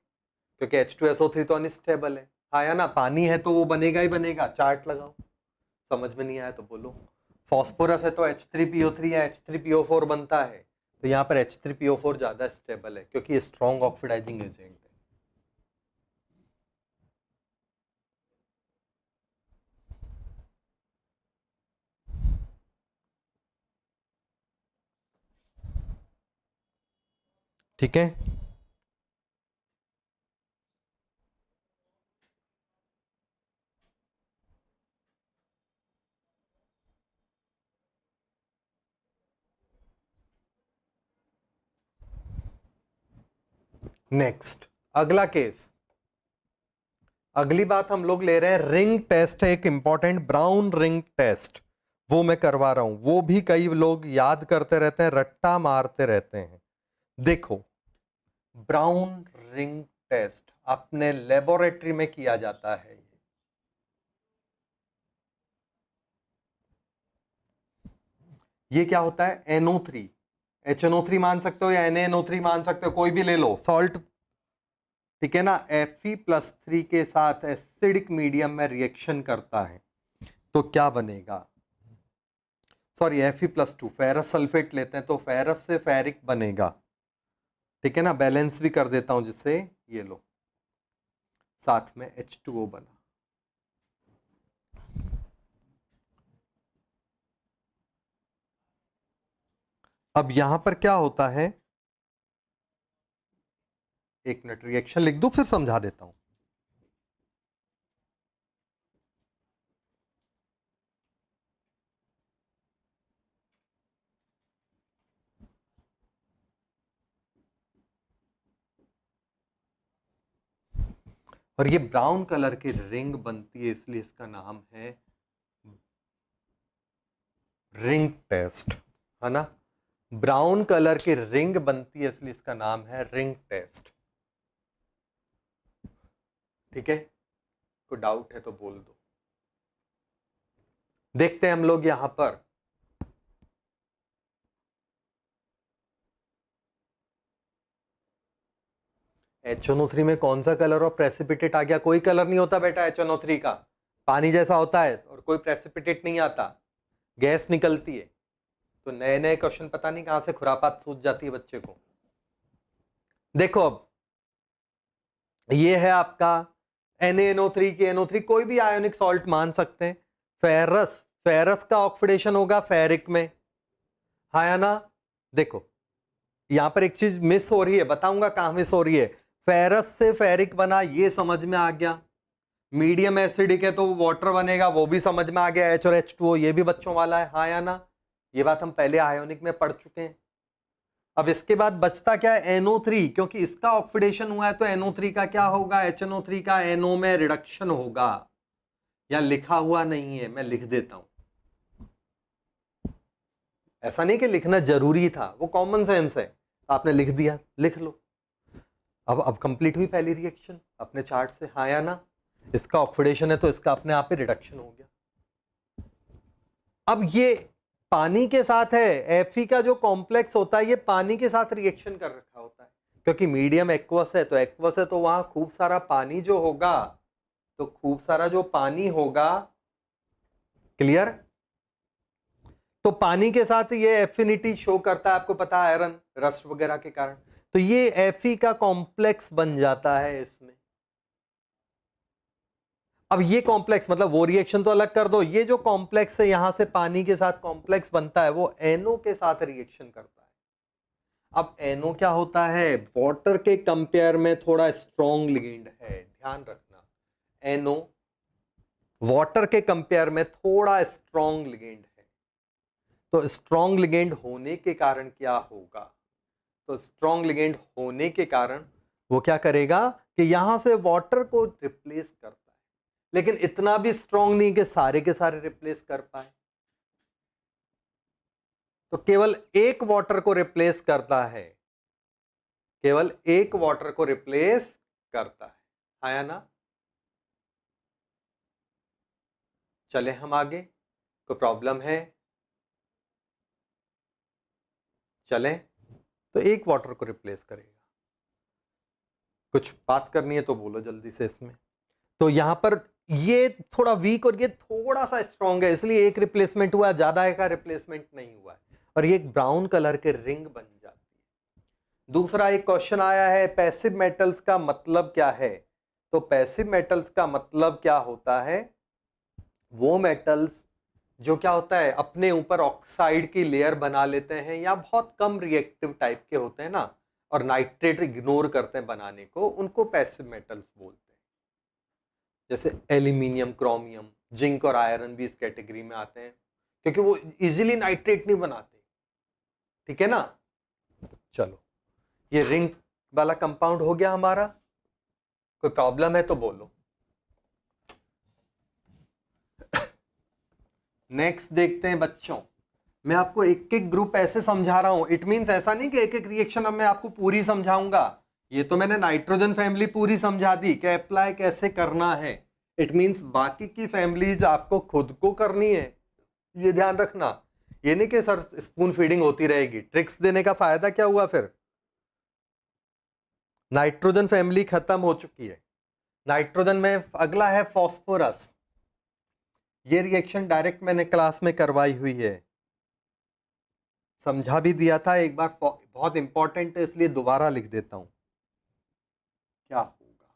[SPEAKER 1] क्योंकि H2SO3 तो अनस्टेबल है। हाँ या ना? पानी है तो वो बनेगा ही बनेगा, चार्ट लगाओ। समझ में नहीं आया तो बोलो। फॉस्फोरस है तो H3PO3 या H3PO4 बनता है, तो यहाँ पर H3PO4 ज्यादा स्टेबल है क्योंकि ये स्ट्रॉन्ग ऑक्सीडाइजिंग एजेंट है। ठीक है, नेक्स्ट अगला केस। अगली बात हम लोग ले रहे हैं, रिंग टेस्ट है एक इंपॉर्टेंट, ब्राउन रिंग टेस्ट, वो मैं करवा रहा हूं। वो भी कई लोग याद करते रहते हैं, रट्टा मारते रहते हैं। देखो, ब्राउन रिंग टेस्ट अपने लेबोरेटरी में किया जाता है। ये क्या होता है, NO3, HNO3 मान सकते हो या NaNO3 मान सकते हो, कोई भी ले लो, सॉल्ट, ठीक है ना। Fe+3 के साथ एसिडिक मीडियम में रिएक्शन करता है तो क्या बनेगा, सॉरी Fe+2, फेरस सल्फेट लेते हैं तो फेरस से फेरिक बनेगा, ठीक है ना। बैलेंस भी कर देता हूं जिससे, ये लो, साथ में H2O बना। अब यहां पर क्या होता है, एक मिनट रिएक्शन लिख दो फिर समझा देता हूं। और ये ब्राउन कलर की रिंग बनती है इसलिए इसका नाम है रिंग टेस्ट, है ना। ब्राउन कलर की रिंग बनती है इसलिए इसका नाम है रिंग टेस्ट, ठीक है। कोई डाउट है तो बोल दो। देखते हैं हम लोग यहां पर, HNO3 में कौन सा कलर और प्रेसिपिटेट आ गया, कोई कलर नहीं होता बेटा HNO3 का, पानी जैसा होता है और कोई प्रेसिपिटेट नहीं आता, गैस निकलती है। तो नए नए क्वेश्चन पता नहीं कहां से खुरापात सूझ जाती है बच्चे को। देखो अब ये है आपका NaNO3 की NO3, कोई भी आयोनिक सॉल्ट मान सकते हैं। फेरस, फेरस का ऑक्सीडेशन होगा फेरिक में, हाँ या ना। देखो यहां पर एक चीज मिस हो रही है, बताऊंगा कहां मिस हो रही है। फेरस से फेरिक बना, ये समझ में आ गया। मीडियम एसिडिक है तो वाटर बनेगा, वो भी समझ में आ गया, H और H2O, ये भी बच्चों वाला है, हाँ या ना? ये बात हम पहले आयोनिक में पढ़ चुके हैं। अब इसके बाद बचता क्या है? NO3, क्योंकि इसका ऑक्सीडेशन हुआ है तो NO3 का क्या होगा? HNO3 का NO में रिडक्शन होगा। या लिखा हुआ नहीं है, मैं लिख देता हूं, ऐसा नहीं कि लिखना जरूरी था, वो कॉमन सेंस है, आपने लिख दिया, लिख लो। अब कंप्लीट हुई पहली रिएक्शन अपने चार्ट से, हाँ या ना? इसका ऑक्सीडेशन है तो इसका अपने आप ही रिडक्शन हो गया। अब ये पानी के साथ है, Fe का जो कॉम्प्लेक्स होता है ये पानी के साथ रिएक्शन कर रखा होता है, क्योंकि मीडियम एक्वस है, तो एक्वस है तो वहां खूब सारा पानी जो होगा, तो खूब सारा जो पानी होगा, क्लियर? तो पानी के साथ ये एफिनिटी शो करता है, आपको पता है, आयरन रस्ट वगैरह के कारण, तो ये Fe का कॉम्प्लेक्स बन जाता है इसमें। अब ये कॉम्प्लेक्स मतलब वो रिएक्शन तो अलग कर दो, ये जो कॉम्प्लेक्स है यहां से पानी के साथ कॉम्प्लेक्स बनता है, वो NO के साथ रिएक्शन करता है। अब NO क्या होता है? वाटर के कंपेयर में थोड़ा स्ट्रॉन्ग लिगेंड है, ध्यान रखना, NO वाटर के कंपेयर में थोड़ा स्ट्रॉन्ग लिगेंड है। तो स्ट्रॉन्ग लिगेंड होने के कारण क्या होगा? तो स्ट्रॉन्ग लिगेंड होने के कारण वो क्या करेगा कि यहां से वाटर को रिप्लेस करता है, लेकिन इतना भी स्ट्रॉन्ग नहीं कि सारे के सारे रिप्लेस कर पाए, तो केवल एक वाटर को रिप्लेस करता है, केवल एक वाटर को रिप्लेस करता है, हाँ या ना? चले हम आगे, कोई प्रॉब्लम है? चलें, तो एक वाटर को रिप्लेस करेगा। कुछ बात करनी है तो बोलो जल्दी से इसमें। तो यहां पर ये थोड़ा वीक और ये थोड़ा सा स्ट्रॉन्ग है, इसलिए एक रिप्लेसमेंट हुआ, ज्यादा का रिप्लेसमेंट नहीं हुआ है, और ये एक ब्राउन कलर के रिंग बन जाती है। दूसरा एक क्वेश्चन आया है, पैसिव मेटल्स का मतलब क्या है? तो पैसिव मेटल्स का मतलब क्या होता है? वो मेटल्स जो क्या होता है, अपने ऊपर ऑक्साइड की लेयर बना लेते हैं, या बहुत कम रिएक्टिव टाइप के होते हैं ना, और नाइट्रेट इग्नोर करते हैं बनाने को, उनको पैसिव मेटल्स बोलते हैं। जैसे एल्यूमिनियम, क्रोमियम, जिंक और आयरन भी इस कैटेगरी में आते हैं, क्योंकि वो इजीली नाइट्रेट नहीं बनाते, ठीक है ना? चलो, ये रिंग वाला कंपाउंड हो गया हमारा। कोई प्रॉब्लम है तो बोलो। नेक्स्ट देखते हैं बच्चों, मैं आपको एक एक ग्रुप ऐसे समझा रहा हूं, इट मींस ऐसा नहीं कि एक एक रिएक्शन अब मैं आपको पूरी समझाऊंगा, ये तो मैंने नाइट्रोजन फैमिली पूरी समझा दी कि अप्लाई कैसे करना है, इट मींस बाकी की फैमिलीज आपको खुद को करनी है, ये ध्यान रखना। ये नहीं कि सर स्पून फीडिंग होती रहेगी, ट्रिक्स देने का फायदा क्या हुआ फिर? नाइट्रोजन फैमिली खत्म हो चुकी है, नाइट्रोजन में अगला है फॉस्फोरस। ये रिएक्शन डायरेक्ट मैंने क्लास में करवाई हुई है, समझा भी दिया था एक बार, बहुत इंपॉर्टेंट है इसलिए दोबारा लिख देता हूं। क्या होगा?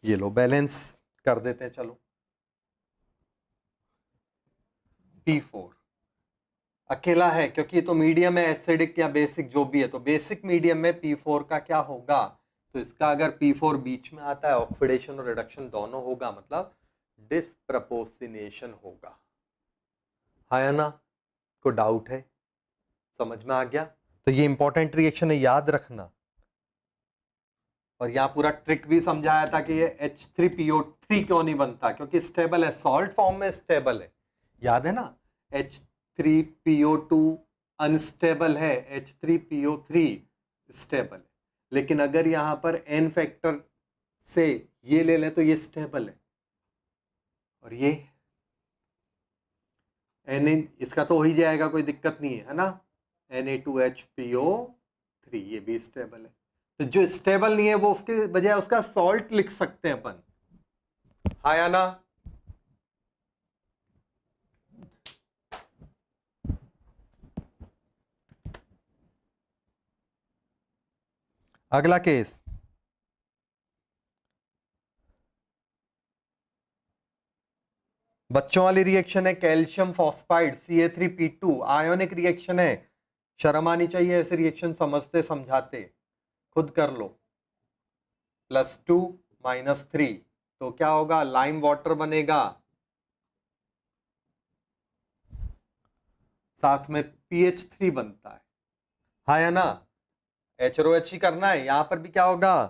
[SPEAKER 1] ये लो, बैलेंस कर देते हैं, चलो। P4 अकेला है क्योंकि ये तो मीडियम है, एसिडिक या बेसिक जो भी है, तो बेसिक मीडियम में P4 का क्या होगा? तो इसका अगर P4 बीच में आता है, ऑक्सीडेशन और रिडक्शन दोनों होगा, मतलब डिस्प्रपोर्शनेशन होगा, हाँ या ना? को डाउट है? समझ में आ गया? तो ये इंपॉर्टेंट रिएक्शन है, याद रखना। और यहाँ पूरा ट्रिक भी समझाया था कि ये H3PO3 क्यों नहीं बनता, क्योंकि स्टेबल है, सॉल्ट फॉर्म में स्टेबल है, याद है ना? H3PO2 अनस्टेबल है, H3PO3 स्टेबल है, लेकिन अगर यहां पर N फैक्टर से ये ले लें तो ये स्टेबल है, और ये Na इसका तो हो ही जाएगा, कोई दिक्कत नहीं है ना? Na2HPO3 ये भी स्टेबल है, तो जो स्टेबल नहीं है वो उसके बजाय उसका सॉल्ट लिख सकते हैं अपन, हाँ या ना? अगला केस, बच्चों वाली रिएक्शन है, calcium phosphide CA3P2, ionic reaction है, शर्म आनी चाहिए ऐसे रिएक्शन समझते समझाते, खुद कर लो। +2 -3 तो क्या होगा, लाइम वाटर बनेगा, साथ में PH3 बनता है, हाँ या ना, HROH ही करना है। यहां पर भी क्या होगा,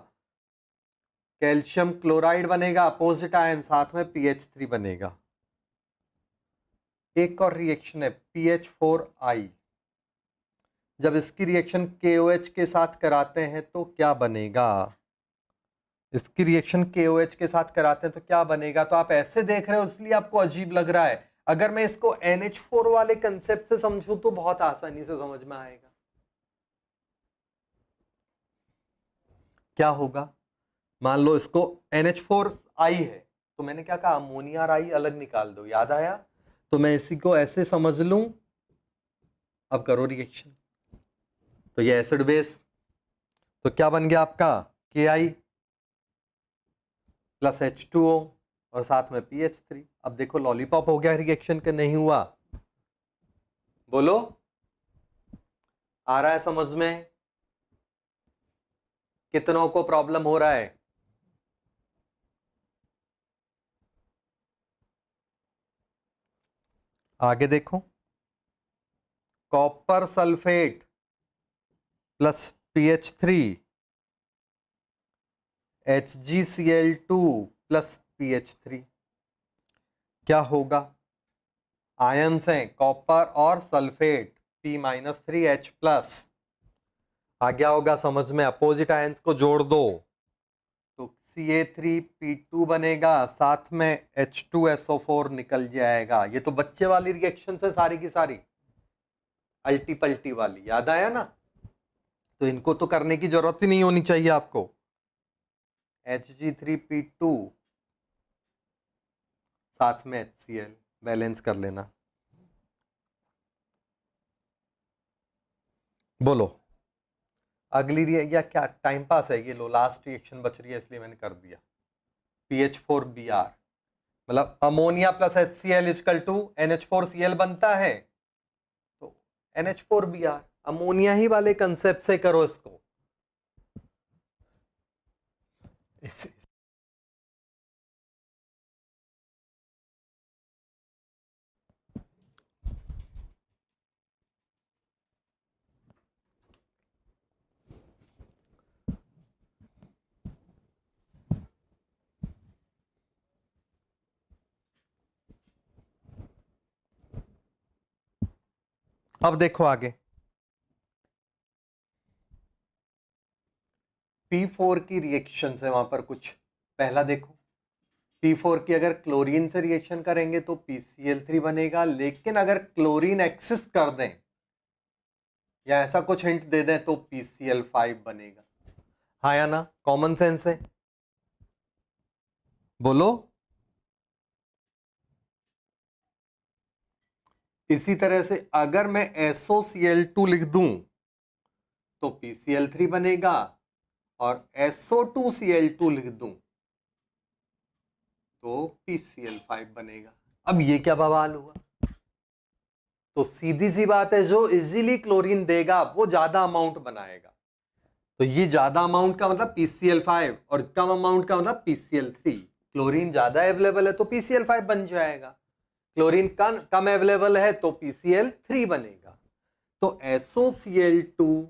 [SPEAKER 1] कैल्शियम क्लोराइड बनेगा, अपोजिट आयन, साथ में PH3 बनेगा। एक और रिएक्शन है PH4I, जब इसकी रिएक्शन KOH के साथ कराते हैं तो क्या बनेगा, इसकी रिएक्शन KOH के साथ कराते हैं तो क्या बनेगा। तो आप ऐसे देख रहे हो इसलिए आपको अजीब लग रहा है, अगर मैं इसको NH4 वाले कंसेप्ट से समझूं तो बहुत आसानी से समझ में आएगा। क्या होगा, मान लो इसको NH4I है, तो मैंने क्या कहा, अमोनिया और आई अलग निकाल दो, याद आया। तो मैं इसी को ऐसे समझ लूं, अब करो रिएक्शन, तो ये एसिड बेस, तो क्या बन गया आपका, KI + H2O और साथ में PH3। अब देखो लॉलीपॉप हो गया रिएक्शन के, नहीं हुआ, बोलो आ रहा है समझ में, कितनों को प्रॉब्लम हो रहा है। आगे देखो, copper sulphate + PH3 HgCl2 + PH3, क्या होगा, आयंस हैं कॉपर और सल्फेट, P-3H+, आ गया होगा समझ में, अपोजिट आयंस को जोड़ दो तो Ca3P2 बनेगा, साथ में H2SO4 निकल जाएगा। ये तो बच्चे वाली रिएक्शन है सारी की सारी, अल्टी पल्टी वाली, याद आया ना, तो इनको तो करने की जरूरत ही नहीं होनी चाहिए आपको। Hg3P2 साथ में HCl, बैलेंस कर लेना। बोलो अगली या क्या टाइम पास है ये, लो लास्ट रिएक्शन बच रही है इसलिए मैंने कर दिया। PH4Br मतलब अमोनिया + HCl = NH4Cl बनता है, तो NH4Br अमोनिया ही वाले कंसेप्ट से करो इसको। अब देखो आगे, P4 की रिएक्शन है वहां पर कुछ, पहला देखो P4 की अगर क्लोरीन से रिएक्शन करेंगे तो PCl3 बनेगा, लेकिन अगर क्लोरीन एक्सिस कर दें या ऐसा कुछ हिंट दे दें तो PCl5 बनेगा, हाँ या ना, कॉमन सेंस है, बोलो। इसी तरह से अगर मैं SOCl2 लिख दूं तो PCl3 बनेगा, और SO2Cl2 लिख दूं तो PCl5 बनेगा। अब ये क्या बवाल हुआ, तो सीधी सी बात है, जो इजीली क्लोरीन देगा वो ज्यादा अमाउंट बनाएगा, तो ये ज्यादा अमाउंट का मतलब PCl5 और कम अमाउंट का मतलब PCl3। क्लोरीन ज्यादा अवेलेबल है तो PCl5 बन जाएगा, क्लोरीन कम अवेलेबल है तो PCl3 बनेगा। तो SOCl2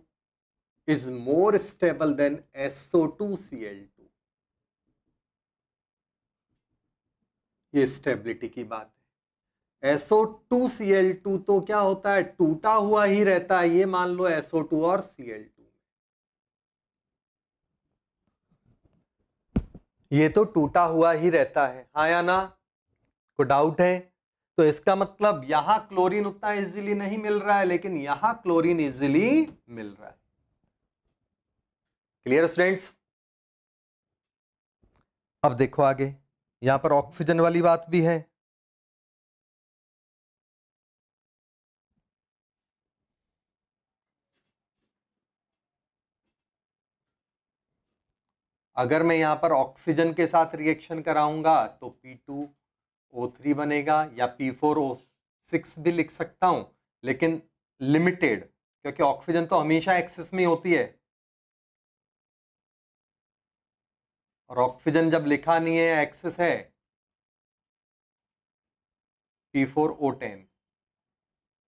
[SPEAKER 1] is more stable then SO2Cl2, ये स्टेबिलिटी की बात है। SO2Cl2 तो क्या होता है, टूटा हुआ ही रहता है, ये मान लो SO2 और Cl2, ये तो टूटा हुआ ही रहता है, हाँ या ना, को डाउट है। तो इसका मतलब यहां क्लोरीन उतना इजीली नहीं मिल रहा है, लेकिन यहां क्लोरीन इजीली मिल रहा है। Clear students. अब देखो आगे, यहां पर ऑक्सीजन वाली बात भी है, अगर मैं यहां पर ऑक्सीजन के साथ रिएक्शन कराऊंगा तो P2O3 बनेगा, या P4O6 भी लिख सकता हूं, लेकिन लिमिटेड, क्योंकि ऑक्सीजन तो हमेशा एक्सिस में होती है, और ऑक्सीजन जब लिखा नहीं है एक्सिस है, P4O10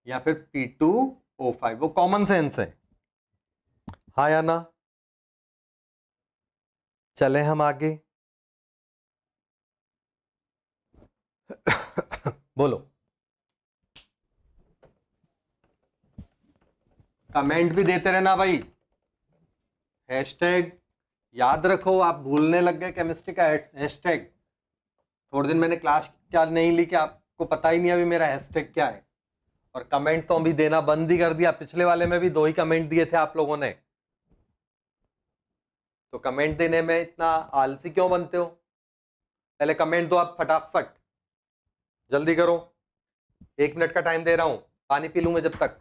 [SPEAKER 1] या फिर P2O5, वो कॉमन सेंस है। हाँ या ना? चले हम आगे। बोलो, कमेंट भी देते रहना भाई। हैशटैग याद रखो, आप भूलने लग गए केमिस्ट्री का हैशटैग। थोड़े दिन मैंने क्लास क्या नहीं ली कि आपको पता ही नहीं अभी मेरा हैशटैग क्या है। और कमेंट तो अभी देना बंद ही कर दिया, पिछले वाले में भी 2 ही कमेंट दिए थे आप लोगों ने। तो कमेंट देने में इतना आलसी क्यों बनते हो? पहले कमेंट दो आप फटाफट, जल्दी करो। 1 मिनट का टाइम दे रहा हूं, पानी पी लूंगा जब तक।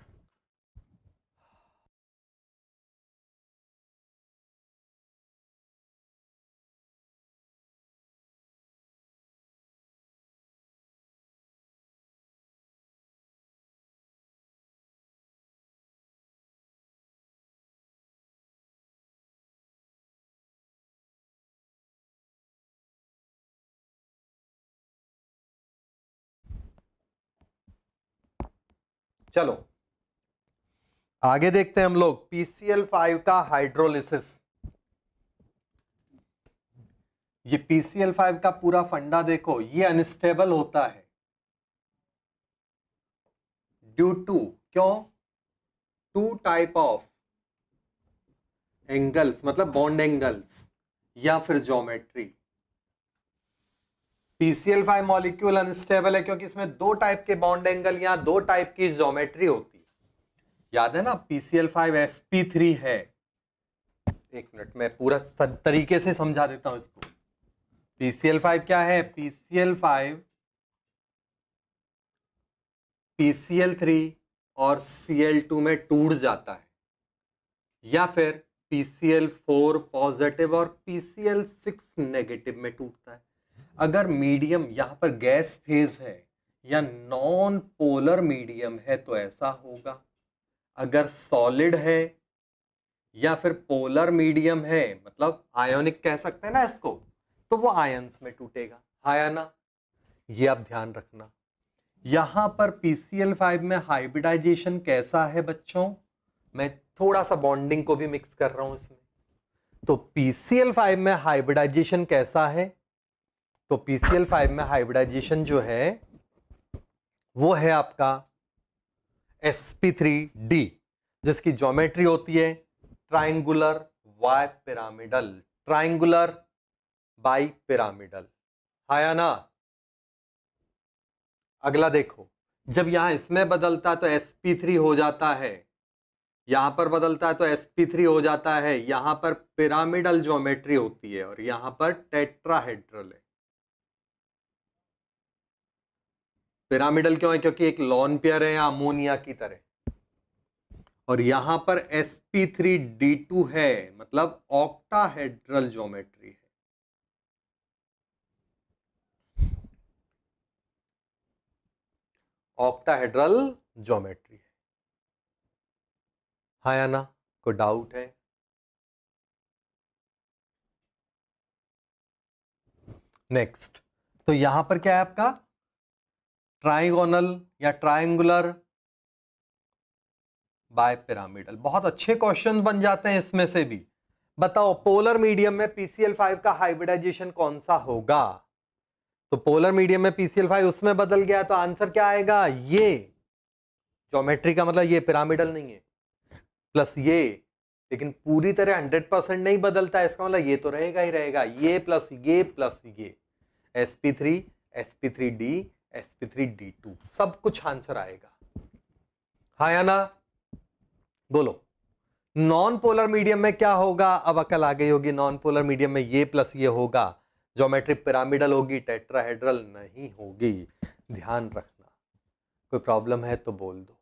[SPEAKER 1] चलो आगे देखते हैं हम लोग PCl5 का हाइड्रोलिसिस। ये PCl5 का पूरा फंडा देखो, ये अनस्टेबल होता है ड्यू टू, क्यों? 2 टाइप ऑफ एंगल्स, मतलब बॉन्ड एंगल्स या फिर ज्योमेट्री। PCl5 मॉलिक्यूल अनस्टेबल है क्योंकि इसमें 2 टाइप के बॉन्ड एंगल या 2 टाइप की ज्योमेट्री होती है। याद है ना? PCl5 sp3 है। 1 मिनट में पूरा तरीके से समझा देता हूं इसको। PCl5 क्या है? PCl5 PCl3 और Cl2 में टूट जाता है, या फिर PCl4 पॉजिटिव और PCl6 नेगेटिव में टूटता है। अगर मीडियम यहां पर गैस फेज है या नॉन पोलर मीडियम है तो ऐसा होगा। अगर सॉलिड है या फिर पोलर मीडियम है, मतलब आयोनिक कह सकते हैं ना इसको, तो वो आयंस में टूटेगा। हाँ या ना? ये आप ध्यान रखना। यहां पर PCl5 में हाइब्रिडाइजेशन कैसा है बच्चों? मैं थोड़ा सा बॉन्डिंग को भी मिक्स कर रहा हूं इसमें। तो PCl5 में हाइब्रिडाइजेशन कैसा है? तो PCl5 में हाइब्रिडाइजेशन जो है वो है आपका sp3d, जिसकी ज्योमेट्री होती है triangular bipyramidal. Triangular bipyramidal. हाँ या ना? अगला देखो, जब यहां इसमें बदलता तो sp3 हो जाता है, यहां पर बदलता है तो sp3 हो जाता है। यहां पर पिरामिडल ज्योमेट्री होती है और यहां पर टेट्राहेड्रल है। पिरामिडल क्यों है? क्योंकि एक लॉन पेयर है अमोनिया की तरह। और यहां पर sp3d2 है, मतलब ऑक्टाहेड्रल ज्योमेट्री है। ऑक्टाहेड्रल ज्योमेट्री है। हाँ या ना? कोई डाउट है? नेक्स्ट, तो यहां पर क्या है आपका? ट्राइगोनल या ट्रायंगुलर बाय पिरामिडल। बहुत अच्छे क्वेश्चन बन जाते हैं इसमें से भी। बताओ पोलर मीडियम में PCl5 का हाइब्रिडाइजेशन कौन सा होगा? तो पोलर मीडियम में PCl5 उसमें बदल गया तो आंसर क्या आएगा? ये ज्योमेट्री का मतलब ये पिरामिडल नहीं है, प्लस ये, लेकिन पूरी तरह 100% नहीं बदलता है, इसका मतलब ये तो रहेगा ही रहेगा, ये प्लस ये sp3 sp3d sp3d2 सब कुछ आंसर आएगा। हाँ या ना? बोलो। नॉन पोलर मीडियम में क्या होगा? अब अकल आ गई होगी। नॉन पोलर मीडियम में ये प्लस ये होगा, ज्योमेट्री पिरामिडल होगी, टेट्राहेड्रल नहीं होगी। ध्यान रखना। कोई प्रॉब्लम है तो बोल दो।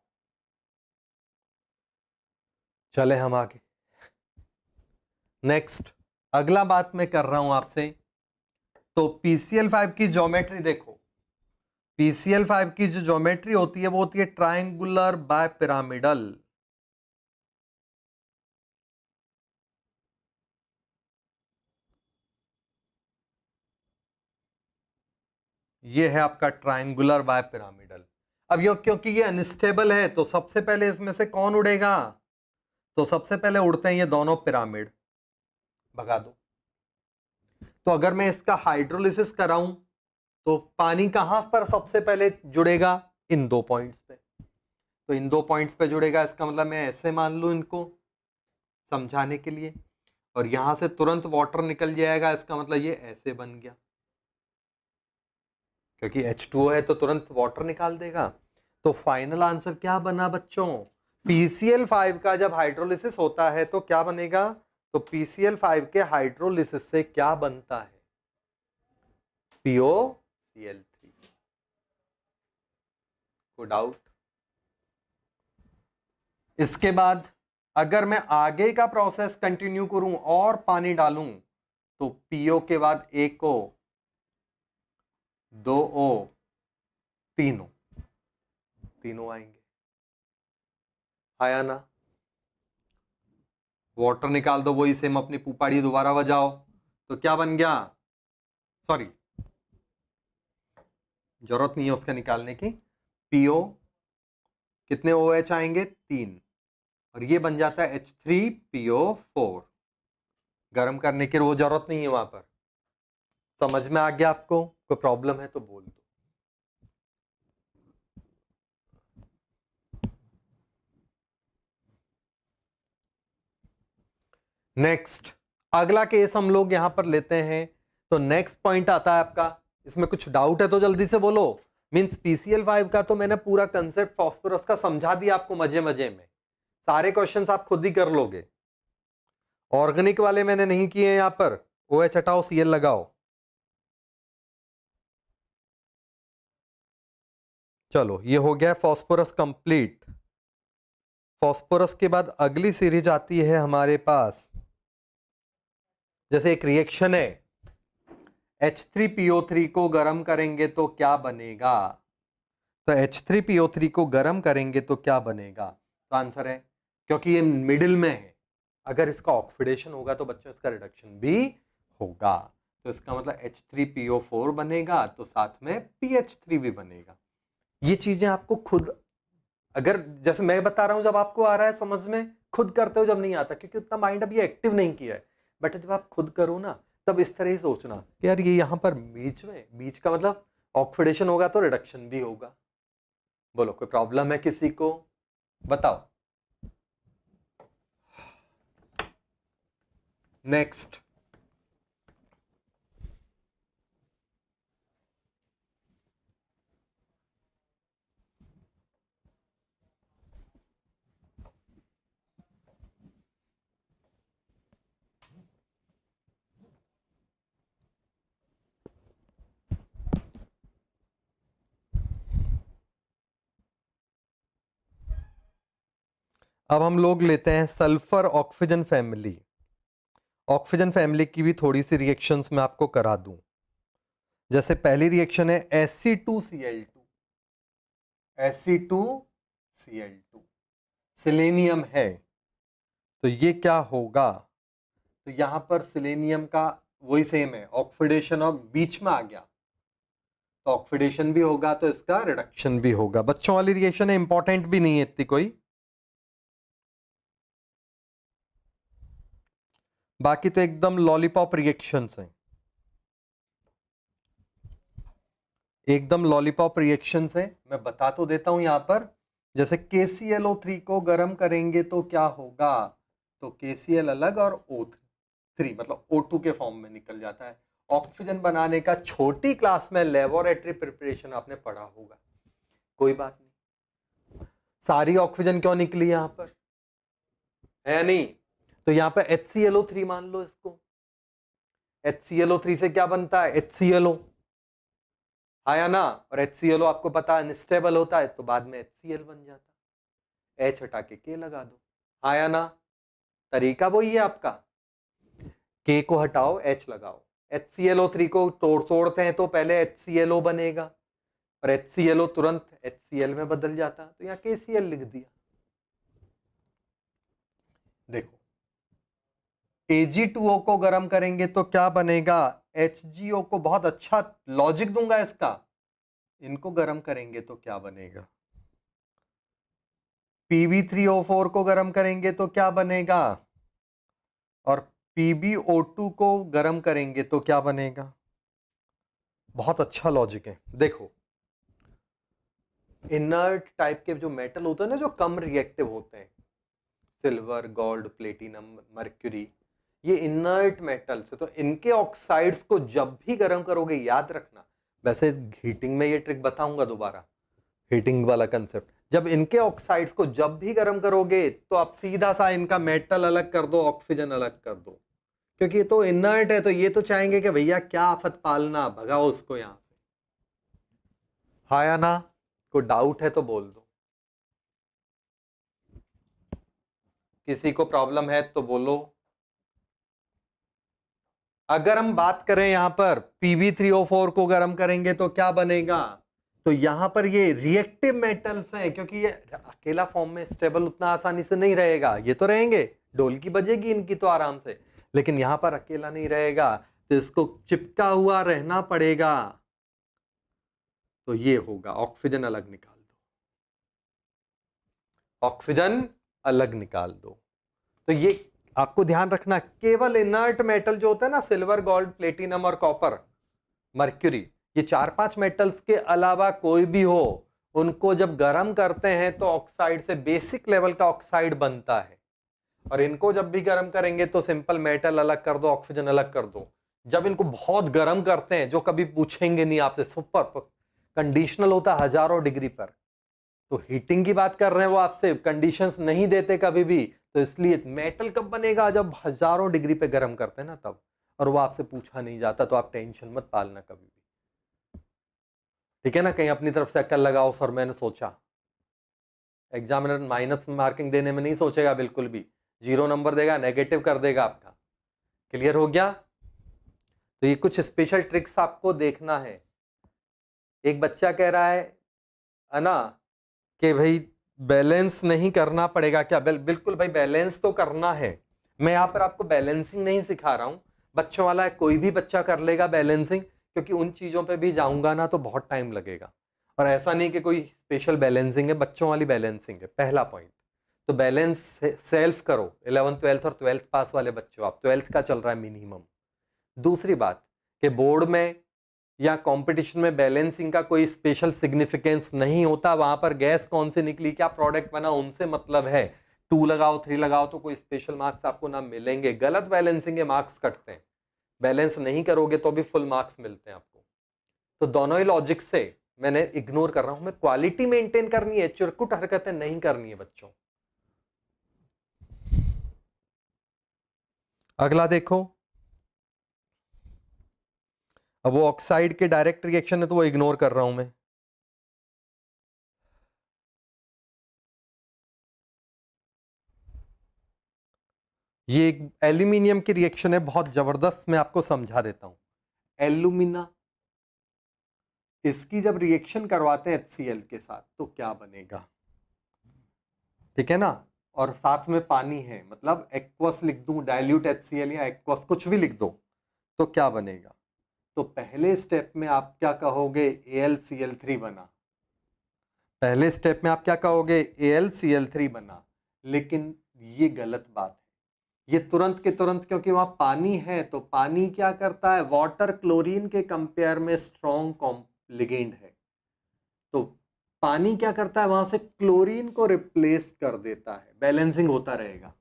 [SPEAKER 1] चले हम आगे। नेक्स्ट, अगला बात मैं कर रहा हूं आपसे। तो PCl5 की ज्योमेट्री देखो। PCl5 की जो ज्योमेट्री होती है वो होती है ट्रायंगुलर बाय पिरामिडल। ये है आपका ट्रायंगुलर बायपिरामिडल। अब यो क्योंकि ये अनस्टेबल है तो सबसे पहले इसमें से कौन उड़ेगा? तो सबसे पहले उड़ते हैं ये दोनों पिरामिड, भगा दो। तो अगर मैं इसका हाइड्रोलिसिस कराऊं तो पानी कहां पर सबसे पहले जुड़ेगा? इन दो पॉइंट्स पे। तो इन दो पॉइंट्स पे जुड़ेगा, इसका मतलब मैं ऐसे मान लूं इनको समझाने के लिए, और यहां से तुरंत वाटर निकल जाएगा, इसका मतलब ये ऐसे बन गया, क्योंकि H2O है तो तुरंत वाटर निकाल देगा। तो फाइनल आंसर क्या बना बच्चों? PCl5 का जब हाइड्रोलिसिस होता है तो क्या बनेगा? तो PCl5 के हाइड्रोलिसिस से क्या बनता है? POCl3। कोई डाउट? इसके बाद अगर मैं आगे का प्रोसेस कंटिन्यू करूं और पानी डालूं तो PO के बाद एक O, दो O, तीनों आएंगे, आया ना? वाटर निकाल दो, वही सेम अपनी पुपाड़ी दोबारा बजाओ, तो क्या बन गया? सॉरी, जरूरत नहीं है उसका निकालने की। PO कितने OH आएंगे? 3, और ये बन जाता है H3PO4। गर्म करने की वो जरूरत नहीं है वहां पर। समझ में आ गया आपको? कोई प्रॉब्लम है तो बोल दो। नेक्स्ट, अगला केस हम लोग यहां पर लेते हैं। तो नेक्स्ट पॉइंट आता है आपका, इसमें कुछ डाउट है तो जल्दी से बोलो। मींस PCl5 का तो मैंने पूरा कंसेप्ट फास्फोरस का समझा दिया आपको मजे मजे में, सारे क्वेश्चंस आप खुद ही कर लोगे। ऑर्गेनिक वाले मैंने नहीं किए यहां पर। OH हटाओ, Cl लगाओ। चलो, ये हो गया फास्फोरस कंप्लीट। फास्फोरस के बाद अगली सीरीज आती है हमारे पास, जैसे एक रिएक्शन है, H3PO3 को गर्म करेंगे तो क्या बनेगा? तो H3PO3 को गर्म करेंगे तो क्या बनेगा? तो आंसर है, क्योंकि ये मिडिल में है, अगर इसका ऑक्सीडेशन होगा तो बच्चों इसका रिडक्शन भी होगा। तो इसका मतलब H3PO4 बनेगा तो साथ में PH3 भी बनेगा। ये चीजें आपको खुद, अगर जैसे मैं बता रहा हूं जब आपको आ रहा है समझ में, खुद करते हो जब नहीं आता, क्योंकि उतना माइंड अभी एक्टिव नहीं किया है। बट जब आप खुद करो ना तब इस तरह ही सोचना कि यार ये यहां पर बीच में, बीच का मतलब ऑक्सीडेशन होगा तो रिडक्शन भी होगा। बोलो, कोई प्रॉब्लम है किसी को? बताओ। नेक्स्ट, अब हम लोग लेते हैं sulphur oxygen family. Oxygen family की भी थोड़ी सी रिएक्शंस मैं आपको करा दूं। जैसे पहली रिएक्शन है Sc2Cl2, Sc2Cl2, सिलेनियम है, तो ये क्या होगा? तो यहां पर सिलेनियम का वही सेम है, ऑक्सीडेशन और बीच में आ गया तो ऑक्सीडेशन भी होगा तो इसका रिडक्शन भी होगा। बच्चों वाली रिएक्शन है, इंपॉर्टेंट भी नहीं है इतनी कोई। बाकी तो एकदम लॉलीपॉप रिएक्शंस हैं, एकदम लॉलीपॉप रिएक्शंस हैं। मैं बता तो देता हूं यहां पर, जैसे KClO3 को गर्म करेंगे तो क्या होगा? तो KCl अलग और O3 मतलब O2 के फॉर्म में निकल जाता है। ऑक्सीजन बनाने का छोटी क्लास में लेबोरेटरी प्रिपरेशन आपने पढ़ा होगा, कोई बात नहीं। सारी ऑक्सीजन क्यों निकली यहां पर? है नहीं? तो यहां पर HClO3 मान लो इसको। HClO3 से क्या बनता है? HClO आया ना, और HClO आपको पता है अनस्टेबल होता है तो बाद में HCl बन जाता है। H हटा के K लगा दो, आया ना? तरीका वही है आपका, K को हटाओ H लगाओ। HClO3 को तोड़ते हैं तो पहले HClO बनेगा, और HClO तुरंत HCl में बदल जाता, तो यहाँ KCl लिख दिया। देखो, Ag2O को गर्म करेंगे तो क्या बनेगा? HgO को, बहुत अच्छा लॉजिक दूंगा इसका, इनको गर्म करेंगे तो क्या बनेगा? Pb3O4 को गर्म करेंगे तो क्या बनेगा? और PbO2 को गर्म करेंगे तो क्या बनेगा? बहुत अच्छा लॉजिक है। देखो, इनर्ट टाइप के जो मेटल होते हैं ना, जो कम रिएक्टिव होते हैं, सिल्वर, गोल्ड, प्लेटिनम, मर्क्यूरी, ये इनर्ट मेटल्स है, तो इनके ऑक्साइड्स को जब भी गर्म करोगे, याद रखना, वैसे हीटिंग में ये ट्रिक बताऊंगा दोबारा, हीटिंग वाला कंसेप्ट, जब इनके ऑक्साइड्स को जब भी गर्म करोगे तो आप सीधा सा इनका मेटल अलग कर दो, ऑक्सीजन अलग कर दो, क्योंकि ये तो इनर्ट है, तो ये तो चाहेंगे कि भैया क्या आफत पालना, भगाओ उसको यहां से। हाँ या ना? कोई डाउट है तो बोल दो, किसी को प्रॉब्लम है तो बोलो। अगर हम बात करें यहां पर Pb3O4 को गर्म करेंगे तो क्या बनेगा, तो यहां पर ये रिएक्टिव मेटल्स हैं, क्योंकि ये अकेला फॉर्म में स्टेबल उतना आसानी से नहीं रहेगा, ये तो रहेंगे, ढोलकी बजेगी इनकी तो आराम से, लेकिन यहां पर अकेला नहीं रहेगा, तो इसको चिपका हुआ रहना पड़ेगा, तो ये होगा, ऑक्सीजन अलग निकाल दो, ऑक्सीजन अलग निकाल दो। तो ये आपको ध्यान रखना, केवल इनर्ट मेटल जो होता है ना, सिल्वर, गोल्ड, प्लेटिनम और कॉपर, मर्क्यूरी, ये 4-5 मेटल्स के अलावा कोई भी हो, उनको जब गर्म करते हैं तो ऑक्साइड से बेसिक लेवल का ऑक्साइड बनता है, और इनको जब भी गर्म करेंगे तो सिंपल मेटल अलग कर दो, ऑक्सीजन अलग कर दो। जब इनको बहुत गर्म करते हैं, जो कभी पूछेंगे नहीं आपसे, सुपर कंडीशनल होता है हजारों डिग्री पर, तो हीटिंग की बात कर रहे हैं, वो आपसे कंडीशंस नहीं देते कभी भी, तो इसलिए मेटल कब बनेगा, जब हजारों डिग्री पे गर्म करते हैं ना तब, और वो आपसे पूछा नहीं जाता, तो आप टेंशन मत पालना कभी भी, ठीक है ना? कहीं अपनी तरफ से अक्ल लगाओ, सर मैंने सोचा, एग्जामिनर माइनस मार्किंग देने में नहीं सोचेगा बिल्कुल भी, 0 नंबर देगा, नेगेटिव कर देगा आपका। क्लियर हो गया? तो ये कुछ स्पेशल ट्रिक्स आपको देखना है। एक बच्चा कह रहा है ना, कि भाई बैलेंस नहीं करना पड़ेगा क्या? बिल्कुल भाई, बैलेंस तो करना है। मैं यहाँ पर आपको बैलेंसिंग नहीं सिखा रहा हूँ, बच्चों वाला है, कोई भी बच्चा कर लेगा बैलेंसिंग, क्योंकि उन चीजों पे भी जाऊंगा ना तो बहुत टाइम लगेगा, और ऐसा नहीं कि कोई स्पेशल बैलेंसिंग है, बच्चों वाली बैलेंसिंग है, पहला पॉइंट। तो बैलेंस सेल्फ करो, 11th 12th और 12th पास वाले बच्चों, आप 12th का चल रहा है मिनिमम। दूसरी बात, कि बोर्ड में या कंपटीशन में बैलेंसिंग का कोई स्पेशल सिग्निफिकेंस नहीं होता, वहां पर गैस कौन सी निकली, क्या प्रोडक्ट बना, उनसे मतलब है। 2 लगाओ 3 लगाओ तो कोई स्पेशल मार्क्स आपको ना मिलेंगे, गलत बैलेंसिंग के मार्क्स कटते हैं, बैलेंस नहीं करोगे तो भी फुल मार्क्स मिलते हैं आपको। तो दोनों ही लॉजिक से मैंने इग्नोर कर रहा हूं, मैं क्वालिटी मेंटेन करनी है, चिरकुट हरकतें नहीं करनी है बच्चों। अगला देखो, अब वो ऑक्साइड के डायरेक्ट रिएक्शन है तो वो इग्नोर कर रहा हूं मैं। ये एक एल्यूमिनियम की रिएक्शन है, बहुत जबरदस्त, मैं आपको समझा देता हूं। एल्यूमिना, इसकी जब रिएक्शन करवाते हैं HCl के साथ तो क्या बनेगा, ठीक है ना? और साथ में पानी है, मतलब एक्वस लिख दूं, डाइल्यूट HCl या एक्वस कुछ भी लिख दो, तो क्या बनेगा? तो पहले स्टेप में आप क्या कहोगे, AlCl3 बना, पहले स्टेप में आप क्या कहोगे, AlCl3 बना, लेकिन ये गलत बात है, ये तुरंत के तुरंत, क्योंकि वहां पानी है, तो पानी क्या करता है, वाटर क्लोरीन के कंपेयर में स्ट्रॉन्ग लिगेंड है, तो पानी क्या करता है, वहां से क्लोरीन को रिप्लेस कर देता है, बैलेंसिंग होता रहेगा,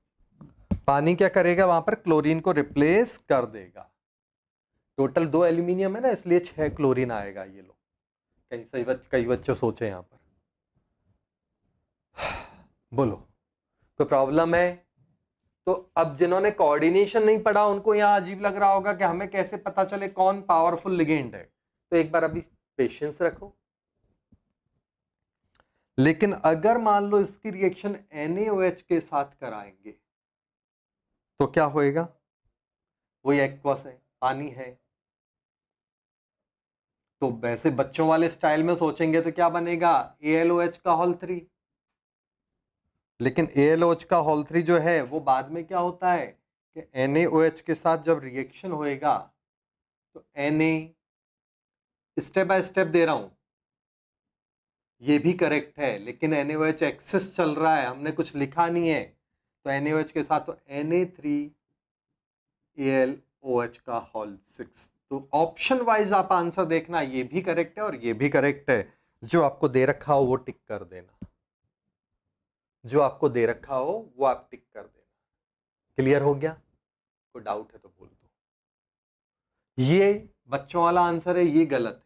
[SPEAKER 1] पानी क्या करेगा, वहां पर क्लोरीन को रिप्लेस कर देगा। टोटल 2 एल्यूमिनियम है ना, इसलिए 6 क्लोरीन आएगा, ये लो, कई बच्चे सोचे यहां पर। बोलो, कोई प्रॉब्लम है? तो अब जिन्होंने कोऑर्डिनेशन नहीं पढ़ा, उनको यहां अजीब लग रहा होगा कि हमें कैसे पता चले कौन पावरफुल लिगेंड है, तो एक बार अभी पेशेंस रखो। लेकिन अगर मान लो इसकी रिएक्शन NaOH के साथ कराएंगे तो क्या होएगा, वही एक्वस है, पानी है, तो वैसे बच्चों वाले स्टाइल में सोचेंगे तो क्या बनेगा, AlOH का होल 3, लेकिन AlOH का होल 3 जो है वो बाद में क्या होता है कि NaOH के साथ जब रिएक्शन होएगा तो Na, स्टेप बाय स्टेप दे रहा हूं, ये भी करेक्ट है, लेकिन NaOH एक्सेस चल रहा है, हमने कुछ लिखा नहीं है, तो NaOH के साथ तो Na3AlOH का होल 6। तो ऑप्शन वाइज आप आंसर देखना, ये भी करेक्ट है और ये भी करेक्ट है। जो आपको दे रखा हो वो टिक कर देना, जो आपको दे रखा हो वो आप टिक कर देना। क्लियर हो गया? कोई डाउट है तो बोल दो। ये बच्चों वाला आंसर है, ये गलत है।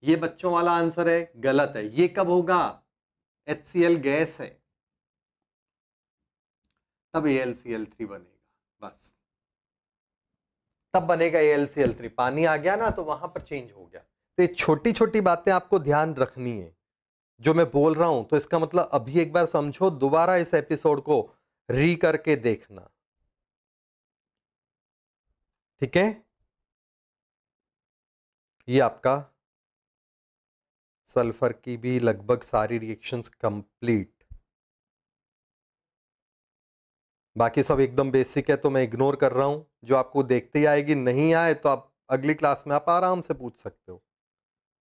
[SPEAKER 1] ये बच्चों वाला आंसर है, गलत है। ये कब होगा? HCl गैस है, तब AlCl3 बनेगा, बस तब बनेगा AlCl3। पानी आ गया ना तो वहां पर चेंज हो गया। तो ये छोटी छोटी बातें आपको ध्यान रखनी है जो मैं बोल रहा हूं। तो इसका मतलब अभी एक बार समझो, दोबारा इस एपिसोड को री करके देखना, ठीक है? ये आपका सल्फर की भी लगभग सारी रिएक्शंस कंप्लीट, बाकी सब एकदम बेसिक है तो मैं इग्नोर कर रहा हूं। जो आपको देखते ही आएगी, नहीं आए तो आप अगली क्लास में आप आराम से पूछ सकते हो।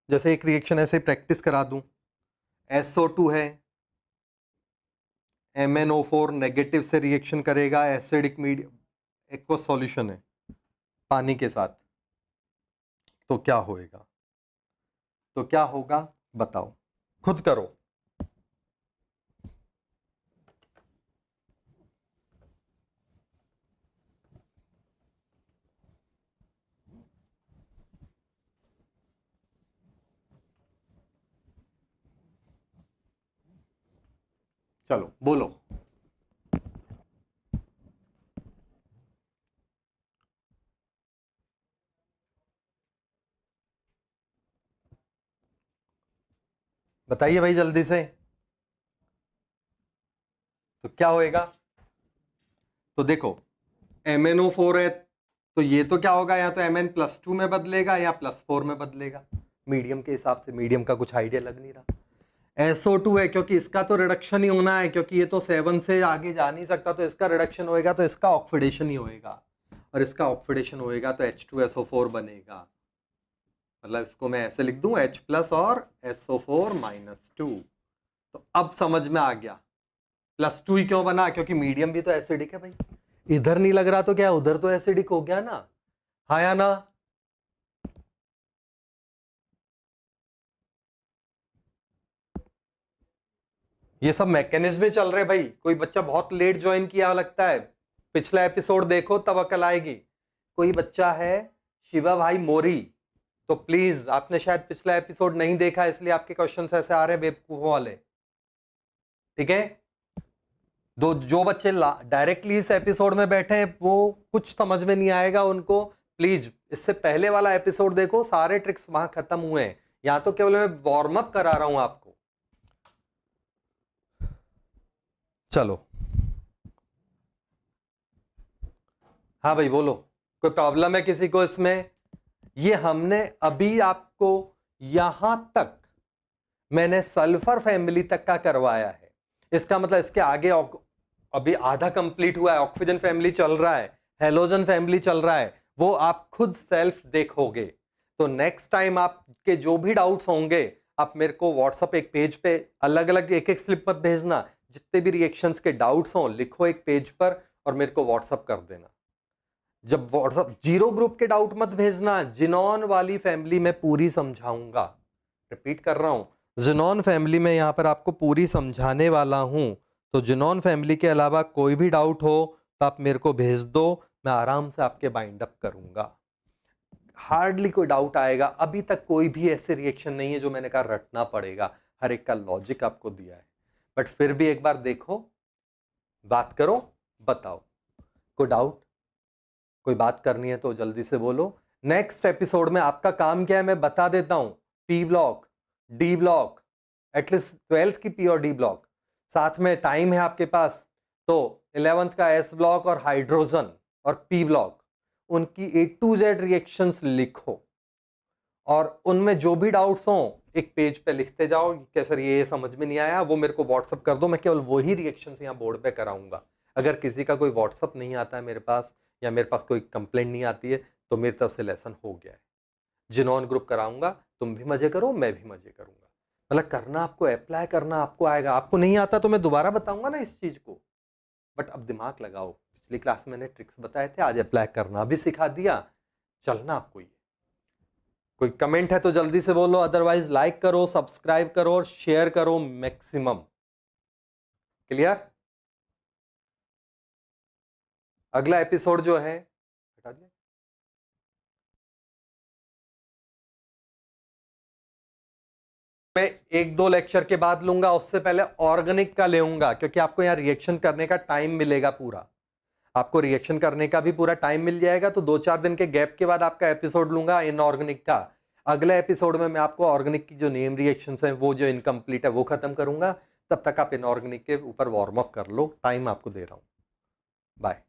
[SPEAKER 1] जैसे एक रिएक्शन ऐसे प्रैक्टिस करा दूं, SO2 है, MnO4 नेगेटिव से रिएक्शन करेगा, एसिडिक मीडियम एक्वस सॉल्यूशन है पानी के साथ, तो क्या होएगा? तो क्या होगा बताओ, खुद करो। चलो बोलो। बताइए भाई जल्दी से, तो क्या होएगा? तो देखो MnO4 है, तो ये तो क्या होगा, या तो Mn+2 में बदलेगा या +4 में बदलेगा। मीडियम के हिसाब से, मीडियम का कुछ आइडिया लग नहीं रहा। SO2 है क्योंकि इसका तो रिडक्शन ही होना है, क्योंकि ये तो 7 से आगे जा नहीं सकता, तो इसका रिडक्शन होएगा, तो इसका ऑक्सीडेशन ही होएगा, और इसका ऑक्सीडेशन होएगा तो H2SO4 बनेगा। मतलब इसको मैं ऐसे लिख दूं, H+ और SO4-2। तो अब समझ में आ गया +2 ही क्यों बना, क्योंकि मीडियम भी तो एसिडिक है भाई। इधर नहीं लग रहा तो क्या उधर तो एसिडिक हो गया ना, हाँ या ना? ये सब मैकेनिज्म चल रहे भाई। कोई बच्चा बहुत लेट ज्वाइन किया लगता है, पिछला एपिसोड देखो तब अकल आएगी। कोई बच्चा है शिवा भाई मोरी, तो प्लीज, आपने शायद पिछला एपिसोड नहीं देखा इसलिए आपके क्वेश्चंस ऐसे आ रहे हैं बेवकूफों वाले, ठीक है? दो जो बच्चे डायरेक्टली इस एपिसोड में बैठे हैं वो कुछ समझ में नहीं आएगा उनको, प्लीज इससे पहले वाला एपिसोड देखो, सारे ट्रिक्स वहां खत्म हुए हैं। यहां तो केवल मैं वार्म अप करा रहा हूं आपको। चलो हाँ भाई बोलो, कोई प्रॉब्लम है किसी को इसमें? ये हमने अभी आपको यहां तक मैंने सल्फर फैमिली तक का करवाया है। इसका मतलब इसके आगे अभी आधा कंप्लीट हुआ है, ऑक्सीजन फैमिली चल रहा है, हेलोजन फैमिली चल रहा है, वो आप खुद सेल्फ देखोगे। तो नेक्स्ट टाइम आपके जो भी डाउट्स होंगे, आप मेरे को व्हाट्सएप एक पेज पे अलग अलग एक एक स्लिप मत भेजना, जितने भी रिएक्शंस के डाउट्स हों लिखो एक पेज पर और मेरे को व्हाट्सएप कर देना। जब व्हाट्सएप जीरो ग्रुप के डाउट मत भेजना, जिनॉन वाली फैमिली में पूरी समझाऊंगा। रिपीट कर रहा हूं, जिनॉन फैमिली में यहां पर आपको पूरी समझाने वाला हूं। तो जिनॉन फैमिली के अलावा कोई भी डाउट हो तो आप मेरे को भेज दो, मैं आराम से आपके बाइंड अप करूंगा। हार्डली कोई डाउट आएगा। अभी तक कोई भी ऐसे रिएक्शन नहीं है जो मैंने कहा रटना पड़ेगा, हर एक का लॉजिक आपको दिया है। बट फिर भी एक बार देखो, बात करो, बताओ। कोई डाउट, कोई बात करनी है तो जल्दी से बोलो। नेक्स्ट एपिसोड में आपका काम क्या है मैं बता देता हूं। P block, D block, at least 12th की पी और डी ब्लॉक, साथ में टाइम है आपके पास तो 11th का एस ब्लॉक और हाइड्रोजन और पी ब्लॉक, उनकी A to Z रिएक्शंस लिखो और उनमें जो भी डाउट्स हों एक पेज पे लिखते जाओ कि सर ये समझ में नहीं आया, वो मेरे को व्हाट्सअप कर दो, मैं केवल वही रिएक्शंस यहाँ बोर्ड पे कराऊंगा। अगर किसी का कोई व्हाट्सअप नहीं आता है मेरे पास, या मेरे पास कोई कंप्लेंट नहीं आती है, तो मेरी तरफ से लेसन हो गया है। जिनॉन ग्रुप कराऊंगा, तुम भी मजे करो, मैं भी मजे करूंगा। मतलब करना आपको, अप्लाई करना आपको आएगा। आपको नहीं आता तो मैं दोबारा बताऊंगा ना इस चीज को, बट अब दिमाग लगाओ। पिछली क्लास में मैंने ट्रिक्स बताए थे, आज अप्लाई करना भी सिखा दिया, चलना आपको ये। कोई कमेंट है तो जल्दी से बोलो, अदरवाइज लाइक करो, सब्सक्राइब करो और शेयर करो मैक्सिमम। क्लियर? अगला एपिसोड जो है, हटा दिया, मैं 1-2 लेक्चर के बाद लूंगा, उससे पहले ऑर्गेनिक का लेऊंगा, क्योंकि आपको यहाँ रिएक्शन करने का टाइम मिलेगा पूरा। आपको रिएक्शन करने का भी पूरा टाइम मिल जाएगा, तो 2-4 दिन के गैप के बाद आपका एपिसोड लूंगा इनऑर्गेनिक का। अगले एपिसोड में मैं आपको ऑर्गेनिक की जो नेम रिएक्शंस हैं, वो जो इनकम्प्लीट है वो खत्म करूंगा। तब तक आप इनऑर्गेनिक के ऊपर वार्म अप कर लो, टाइम आपको दे रहा हूं। बाय।